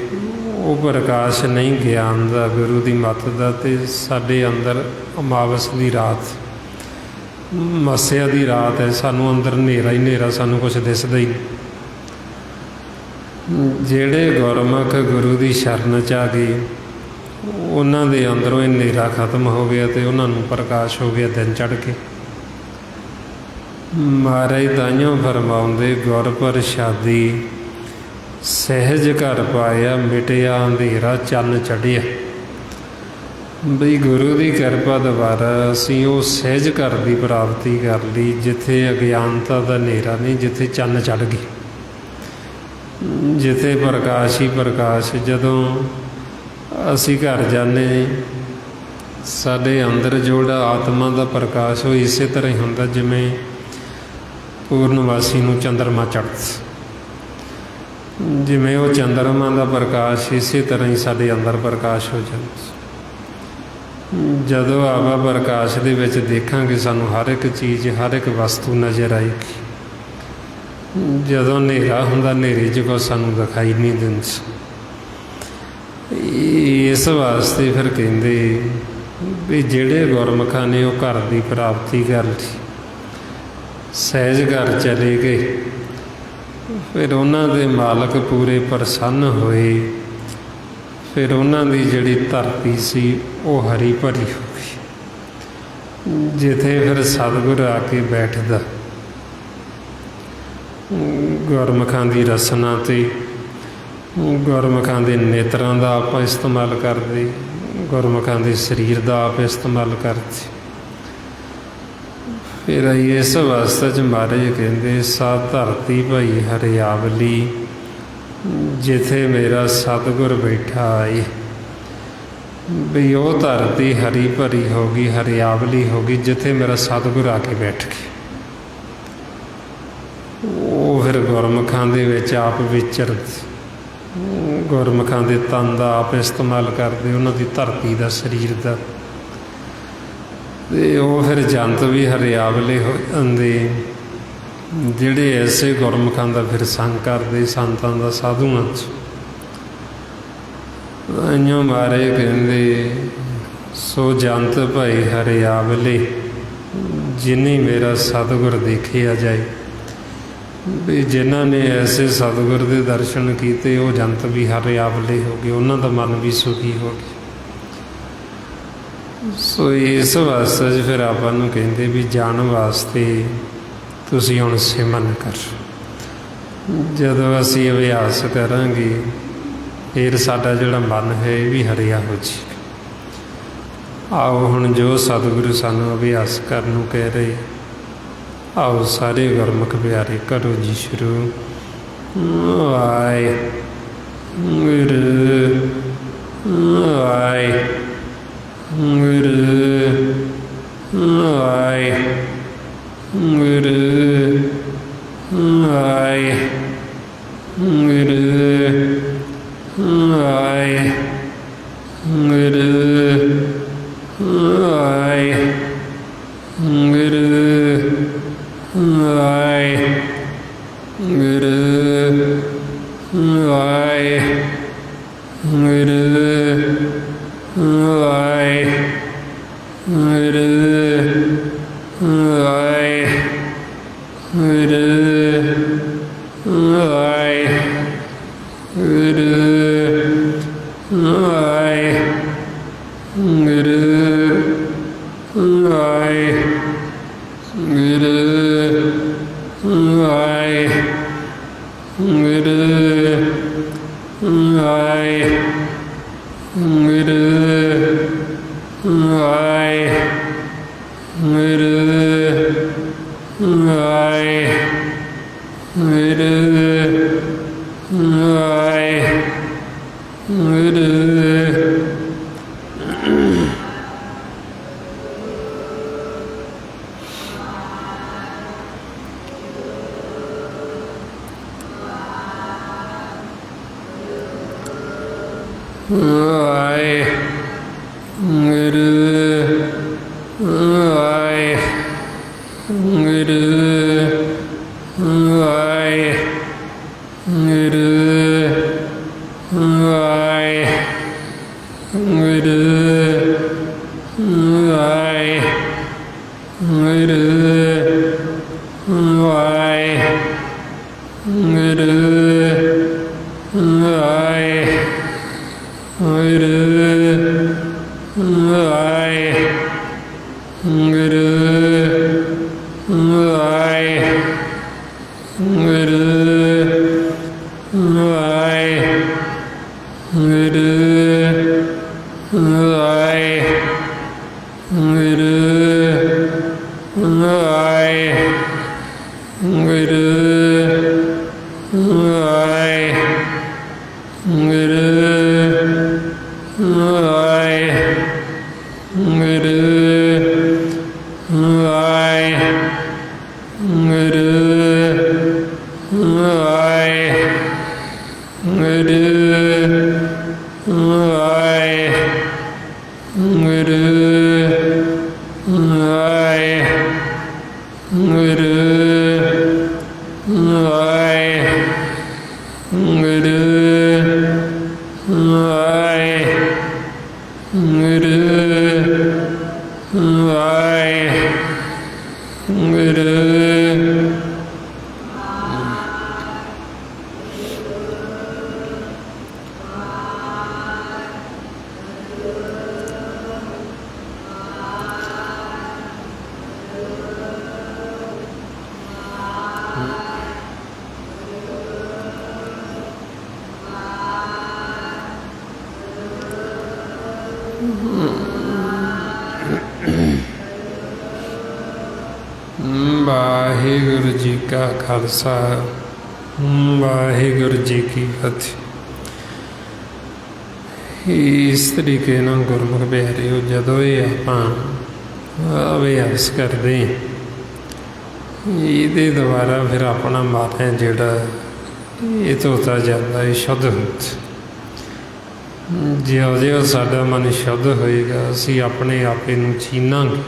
ਉਹ ਪ੍ਰਕਾਸ਼ ਨਹੀਂ ਗਿਆਨ ਦਾ, ਗੁਰੂ ਦੀ ਮੱਤ ਦਾ, ਅਤੇ ਸਾਡੇ ਅੰਦਰ ਅਮਾਵਸ ਦੀ ਰਾਤ, ਮੱਸਿਆ ਦੀ ਰਾਤ ਹੈ, ਸਾਨੂੰ ਅੰਦਰ ਹਨੇਰਾ ਹੀ ਹਨੇਰਾ, ਸਾਨੂੰ ਕੁਛ ਦਿਸਦਾ ਹੀ ਨਹੀਂ। ਜਿਹੜੇ ਗੁਰਮੁਖ ਗੁਰੂ ਦੀ ਸ਼ਰਨ 'ਚ ਆ ਗਏ, ਉਹਨਾਂ ਦੇ ਅੰਦਰੋਂ ਇਹ ਹਨੇਰਾ ਖਤਮ ਹੋ ਗਿਆ ਅਤੇ ਉਹਨਾਂ ਨੂੰ ਪ੍ਰਕਾਸ਼ ਹੋ ਗਿਆ, ਦਿਨ ਚੜ੍ਹ ਕੇ। ਮਹਾਰਾਜ ਤਾਂਹੀਓ ਫਰਮਾਉਂਦੇ, ਗੁਰ ਪ੍ਰਸਾਦੀ ਸਹਿਜ ਘਰ ਪਾਇਆ, ਮਿਟਿਆ ਅੰਧੇਰਾ ਚੰਨ ਚੜ੍ਹਿਆ। ਬਈ ਗੁਰੂ ਦੀ ਕਿਰਪਾ ਦੁਆਰਾ ਅਸੀਂ ਉਹ ਸਹਿਜ ਘਰ ਦੀ ਪ੍ਰਾਪਤੀ ਕਰ ਲਈ, ਜਿੱਥੇ ਅਗਿਆਨਤਾ ਦਾ ਹਨੇਰਾ ਨਹੀਂ, ਜਿੱਥੇ ਚੰਨ ਚੜ੍ਹ ਗਈ, ਜਿੱਥੇ ਪ੍ਰਕਾਸ਼ ਹੀ ਪ੍ਰਕਾਸ਼। ਜਦੋਂ ਅਸੀਂ ਘਰ ਜਾਂਦੇ, ਸਾਡੇ ਅੰਦਰ ਜਿਹੜਾ ਆਤਮਾ ਦਾ ਪ੍ਰਕਾਸ਼ ਉਹ ਇਸੇ ਤਰ੍ਹਾਂ ਹੀ ਹੁੰਦਾ ਜਿਵੇਂ ਪੂਰਨਵਾਸੀ ਨੂੰ ਚੰਦਰਮਾ ਚੜ੍ਹਦਾ, ਜਿਵੇਂ ਉਹ ਚੰਦਰਮਾ ਦਾ ਪ੍ਰਕਾਸ਼ ਇਸੇ ਤਰ੍ਹਾਂ ਹੀ ਸਾਡੇ ਅੰਦਰ ਪ੍ਰਕਾਸ਼ ਹੋ ਜਾਂਦਾ। ਜਦੋਂ ਆਪਾਂ ਪ੍ਰਕਾਸ਼ ਦੇ ਵਿੱਚ ਦੇਖਾਂਗੇ, ਸਾਨੂੰ ਹਰ ਇੱਕ ਚੀਜ਼, ਹਰ ਇੱਕ ਵਸਤੂ ਨਜ਼ਰ ਆਏਗੀ। ਜਦੋਂ ਹਨੇਰਾ ਹੁੰਦਾ, ਹਨੇਰੇ 'ਚ ਕੁਛ ਸਾਨੂੰ ਦਿਖਾਈ ਨਹੀਂ ਦਿੰਦਾ। ਇਸ ਵਾਸਤੇ ਫਿਰ ਕਹਿੰਦੇ ਵੀ ਜਿਹੜੇ ਗੁਰਮੁਖਾਂ ਨੇ ਉਹ ਘਰ ਦੀ ਪ੍ਰਾਪਤੀ ਕਰ ਲਈ, ਸਹਿਜ ਘਰ ਚਲੇ ਗਏ, ਫਿਰ ਉਹਨਾਂ ਦੇ ਮਾਲਕ ਪੂਰੇ ਪ੍ਰਸੰਨ ਹੋਏ। ਫਿਰ ਉਹਨਾਂ ਦੀ ਜਿਹੜੀ ਧਰਤੀ ਸੀ ਉਹ ਹਰੀ ਭਰੀ ਹੋ ਗਈ, ਜਿੱਥੇ ਫਿਰ ਸਤਿਗੁਰ ਆ ਕੇ ਬੈਠਦਾ। ਗੁਰਮੁਖਾਂ ਦੀ ਰਸਨਾ ਅਤੇ ਗੁਰਮੁਖਾਂ ਦੇ ਨੇਤਰਾਂ ਦਾ ਆਪਾਂ ਇਸਤੇਮਾਲ ਕਰਦੇ, ਗੁਰਮੁਖਾਂ ਦੇ ਸਰੀਰ ਦਾ ਆਪ ਇਸਤੇਮਾਲ ਕਰਦੇ। ਫਿਰ ਇਸ ਅਵਸਥਾ 'ਚ ਮਹਾਰਾਜ ਕਹਿੰਦੇ, ਸਾ ਧਰਤੀ ਭਾਈ ਹਰਿਆਵਲੀ, ਜਿੱਥੇ ਮੇਰਾ ਸਤਿਗੁਰ ਬੈਠਾ ਏ। ਵੀ ਉਹ ਧਰਤੀ ਹਰੀ ਭਰੀ ਹੋ ਗਈ, ਹਰਿਆਵਲੀ ਹੋ ਗਈ, ਜਿੱਥੇ ਮੇਰਾ ਸਤਿਗੁਰ ਆ ਕੇ ਬੈਠ ਗਿਆ। ਉਹ ਫਿਰ ਗੁਰਮੁਖਾਂ ਦੇ ਵਿੱਚ ਆਪ ਵਿਚਰਦੇ, ਗੁਰਮੁਖਾਂ ਦੇ ਤਨ ਦਾ ਆਪ ਇਸਤੇਮਾਲ ਕਰਦੇ, ਉਹਨਾਂ ਦੀ ਧਰਤੀ ਦਾ, ਸਰੀਰ ਦਾ। ਅਤੇ ਉਹ ਫਿਰ ਜੰਤ ਵੀ ਹਰਿਆਵਲੇ ਹੋ ਜਾਂਦੇ, ਜਿਹੜੇ ਐਸੇ ਗੁਰਮੁਖਾਂ ਦਾ ਫਿਰ ਸੰਗ ਕਰਦੇ, ਸੰਤਾਂ ਦਾ, ਸਾਧੂਆਂ 'ਚ। ਇਉਂ ਮਾਰੇ ਕਹਿੰਦੇ, ਸੋ ਜੰਤ ਭਾਈ ਹਰਿਆਵਲੇ, ਜਿਨੀ ਮੇਰਾ ਸਤਿਗੁਰ ਦੇਖਿਆ ਜਾਏ। ਵੀ ਜਿਨ੍ਹਾਂ ਨੇ ਐਸੇ ਸਤਿਗੁਰ ਦੇ ਦਰਸ਼ਨ ਕੀਤੇ, ਉਹ ਜੰਤ ਵੀ ਹਰਿਆਵਲੇ ਹੋ ਗਏ, ਉਹਨਾਂ ਦਾ ਮਨ ਵੀ ਸੁਖੀ ਹੋ ਗਿਆ। ਸੋ ਇਸ ਵਾਸਤੇ 'ਚ ਫਿਰ ਆਪਾਂ ਨੂੰ ਕਹਿੰਦੇ ਵੀ ਜਾਣ ਵਾਸਤੇ ਤੁਸੀਂ ਹੁਣ ਸਿਮਰਨ ਕਰੋ। ਜਦੋਂ ਅਸੀਂ ਅਭਿਆਸ ਕਰਾਂਗੇ, ਫਿਰ ਸਾਡਾ ਜਿਹੜਾ ਮਨ ਹੈ ਇਹ ਵੀ ਹਰਿਆ ਹੋ ਜਾਏਗਾ। ਆਓ ਹੁਣ ਜੋ ਸਤਿਗੁਰੂ ਸਾਨੂੰ ਅਭਿਆਸ ਕਰਨ ਨੂੰ ਕਹਿ ਰਹੇ, ਆਓ ਸਾਰੇ ਗੁਰਮੁਖ ਪਿਆਰੇ ਕਰੋ ਜੀ ਸ਼ੁਰੂ। ਵਾਹਿਗੁਰੂ ਵਾਹਿਗੁਰੂ Hare ਗੁਰੂ ਵਾਹਿਗੁਰੂ ਵਾਹਿਗੁਰੂ ਵਾਹਿਗੁਰੂ ਵਾਹਿਗੁਰੂ ਵਾਹਿਗੁਰੂ ਜੀ ਕਾ ਖਾਲਸਾ ਵਾਹਿਗੁਰੂ ਜੀ ਕੀ ਫਤਿਹ। ਇਸ ਤਰੀਕੇ ਨਾਲ ਗੁਰਮੁਖ ਪਿਆਰਿਓ ਜਦੋਂ ਇਹ ਆਪਾਂ ਅਭਿਆਸ ਕਰਦੇ ਇਹਦੇ ਦੁਆਰਾ ਫਿਰ ਆਪਣਾ ਮਨ ਹੈ ਜਿਹੜਾ ਇਹ ਧੋਤਾ ਜਾਂਦਾ ਹੈ, ਸ਼ੁੱਧ ਹੁੰਦਾ। ਜਿਉਂ-ਜਿਉਂ ਸਾਡਾ ਮਨ ਸ਼ੁੱਧ ਹੋਏਗਾ ਅਸੀਂ ਆਪਣੇ ਆਪੇ ਨੂੰ ਚੀਨਾਂਗੇ,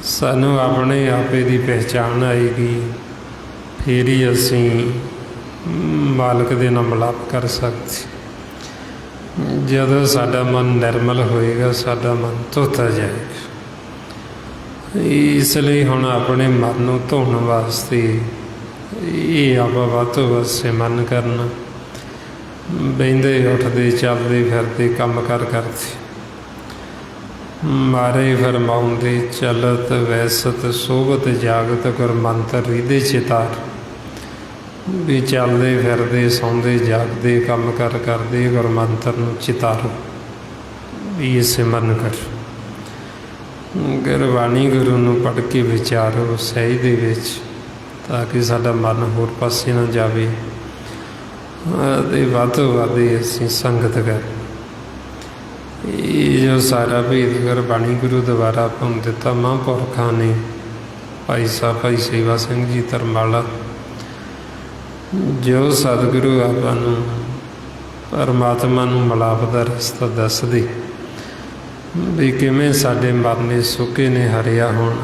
ਸਾਨੂੰ ਆਪਣੇ ਆਪੇ ਦੀ ਪਹਿਚਾਣ ਆਏਗੀ, ਫਿਰ ਹੀ ਅਸੀਂ ਮਾਲਕ ਦੇ ਨਾਲ ਮਿਲਾਪ ਕਰ ਸਕਦੇ। ਜਦੋਂ ਸਾਡਾ ਮਨ ਨਿਰਮਲ ਹੋਏਗਾ ਸਾਡਾ ਮਨ ਧੋਤਾ ਜਾਏਗਾ। ਇਸ ਲਈ ਹੁਣ ਆਪਣੇ ਮਨ ਨੂੰ ਧੋਣ ਵਾਸਤੇ ਇਹ ਆਪਾਂ ਵੱਧ ਤੋਂ ਵੱਧ ਸਿਮਰਨ ਕਰਨਾ, ਬਹਿੰਦੇ ਉੱਠਦੇ ਚੱਲਦੇ ਫਿਰਦੇ ਕੰਮ ਕਾਰ ਕਰਦੇ ਮਾਰੇ ਫਰਮਾਉਂਦੇ ਚਲਤ ਵੈਸਤ ਸੋਭਤ ਜਾਗਤ ਗੁਰ ਮੰਤਰ ਰੀਦੇ ਚਿਤਾਰ। ਵੀ ਚੱਲਦੇ ਫਿਰਦੇ ਸੌਂਦੇ ਜਾਗਦੇ ਕੰਮ ਕਾਰ ਕਰਦੇ ਗੁਰ ਮੰਤਰ ਨੂੰ ਚਿਤਾਰੋ, ਵੀ ਇਹ ਸਿਮਰਨ ਕਰ। ਗੁਰਬਾਣੀ ਗੁਰੂ ਨੂੰ ਪੜ੍ਹ ਕੇ ਵਿਚਾਰੋ ਸਹਿਜ ਦੇ ਵਿੱਚ, ਤਾਂ ਕਿ ਸਾਡਾ ਮਨ ਹੋਰ ਪਾਸੇ ਨਾ ਜਾਵੇ ਅਤੇ ਵੱਧ ਤੋਂ ਵੱਧ ਅਸੀਂ ਸੰਗਤ ਕਰ। ਇਹ ਜੋ ਸਾਰਾ ਭੇਦ ਗੁਰਬਾਣੀ ਗੁਰੂ ਦੁਆਰਾ ਆਪਾਂ ਨੂੰ ਦਿੱਤਾ ਮਹਾਂਪੁਰਖਾਂ ਨੇ, ਭਾਈ ਸਾਹਿਬ ਭਾਈ ਸੇਵਾ ਸਿੰਘ ਜੀ ਧਰਮਾਲਾ, ਜੋ ਸਤਿਗੁਰੂ ਆਪਾਂ ਨੂੰ ਪਰਮਾਤਮਾ ਨੂੰ ਮਿਲਾਪ ਦਾ ਰਸਤਾ ਦੱਸਦੇ ਵੀ ਕਿਵੇਂ ਸਾਡੇ ਮਨ ਨੇ ਸੁੱਕੇ ਨੇ ਹਰਿਆ ਹੋਣ,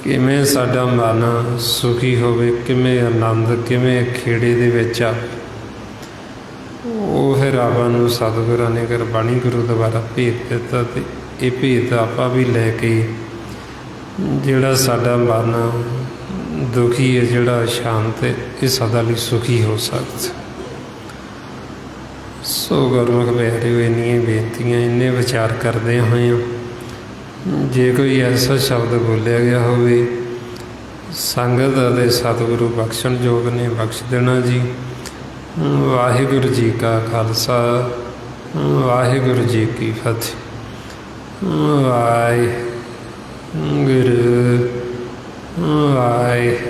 ਕਿਵੇਂ ਸਾਡਾ ਮਨ ਸੁਖੀ ਹੋਵੇ, ਕਿਵੇਂ ਆਨੰਦ, ਕਿਵੇਂ ਖੇੜੇ ਦੇ ਵਿੱਚ ਆ। ਉਹ ਫਿਰ ਆਪਾਂ ਨੂੰ ਸਤਿਗੁਰਾਂ ਨੇ ਗੁਰਬਾਣੀ ਗੁਰੂ ਦੁਆਰਾ ਭੇਦ ਦਿੱਤਾ, ਅਤੇ ਇਹ ਭੇਦ ਆਪਾਂ ਵੀ ਲੈ ਕੇ ਜਿਹੜਾ ਸਾਡਾ ਮਨ ਦੁਖੀ ਹੈ, ਜਿਹੜਾ ਸ਼ਾਂਤ ਹੈ, ਇਹ ਸਦਾ ਲਈ ਸੁਖੀ ਹੋ ਸਕਦਾ। ਸੋ ਗੁਰਮੁਖ ਪਿਆਰਿਓ ਇੰਨੀਆਂ ਬੇਨਤੀਆਂ, ਇੰਨੇ ਵਿਚਾਰ ਕਰਦੇ ਹੋਏ ਜੇ ਕੋਈ ਐਸਾ ਸ਼ਬਦ ਬੋਲਿਆ ਗਿਆ ਹੋਵੇ ਸੰਗਤ ਅਤੇ ਸਤਿਗੁਰੂ ਬਖਸ਼ਣ ਯੋਗ ਨੇ ਬਖਸ਼ ਦੇਣਾ ਜੀ। ਵਾਹਿਗੁਰੂ ਜੀ ਕਾ ਖਾਲਸਾ ਵਾਹਿਗੁਰੂ ਜੀ ਕੀ ਫਤਿਹ। ਵਾਹਿਗੁਰੂ ਵਾਹਿਗੁਰੂ।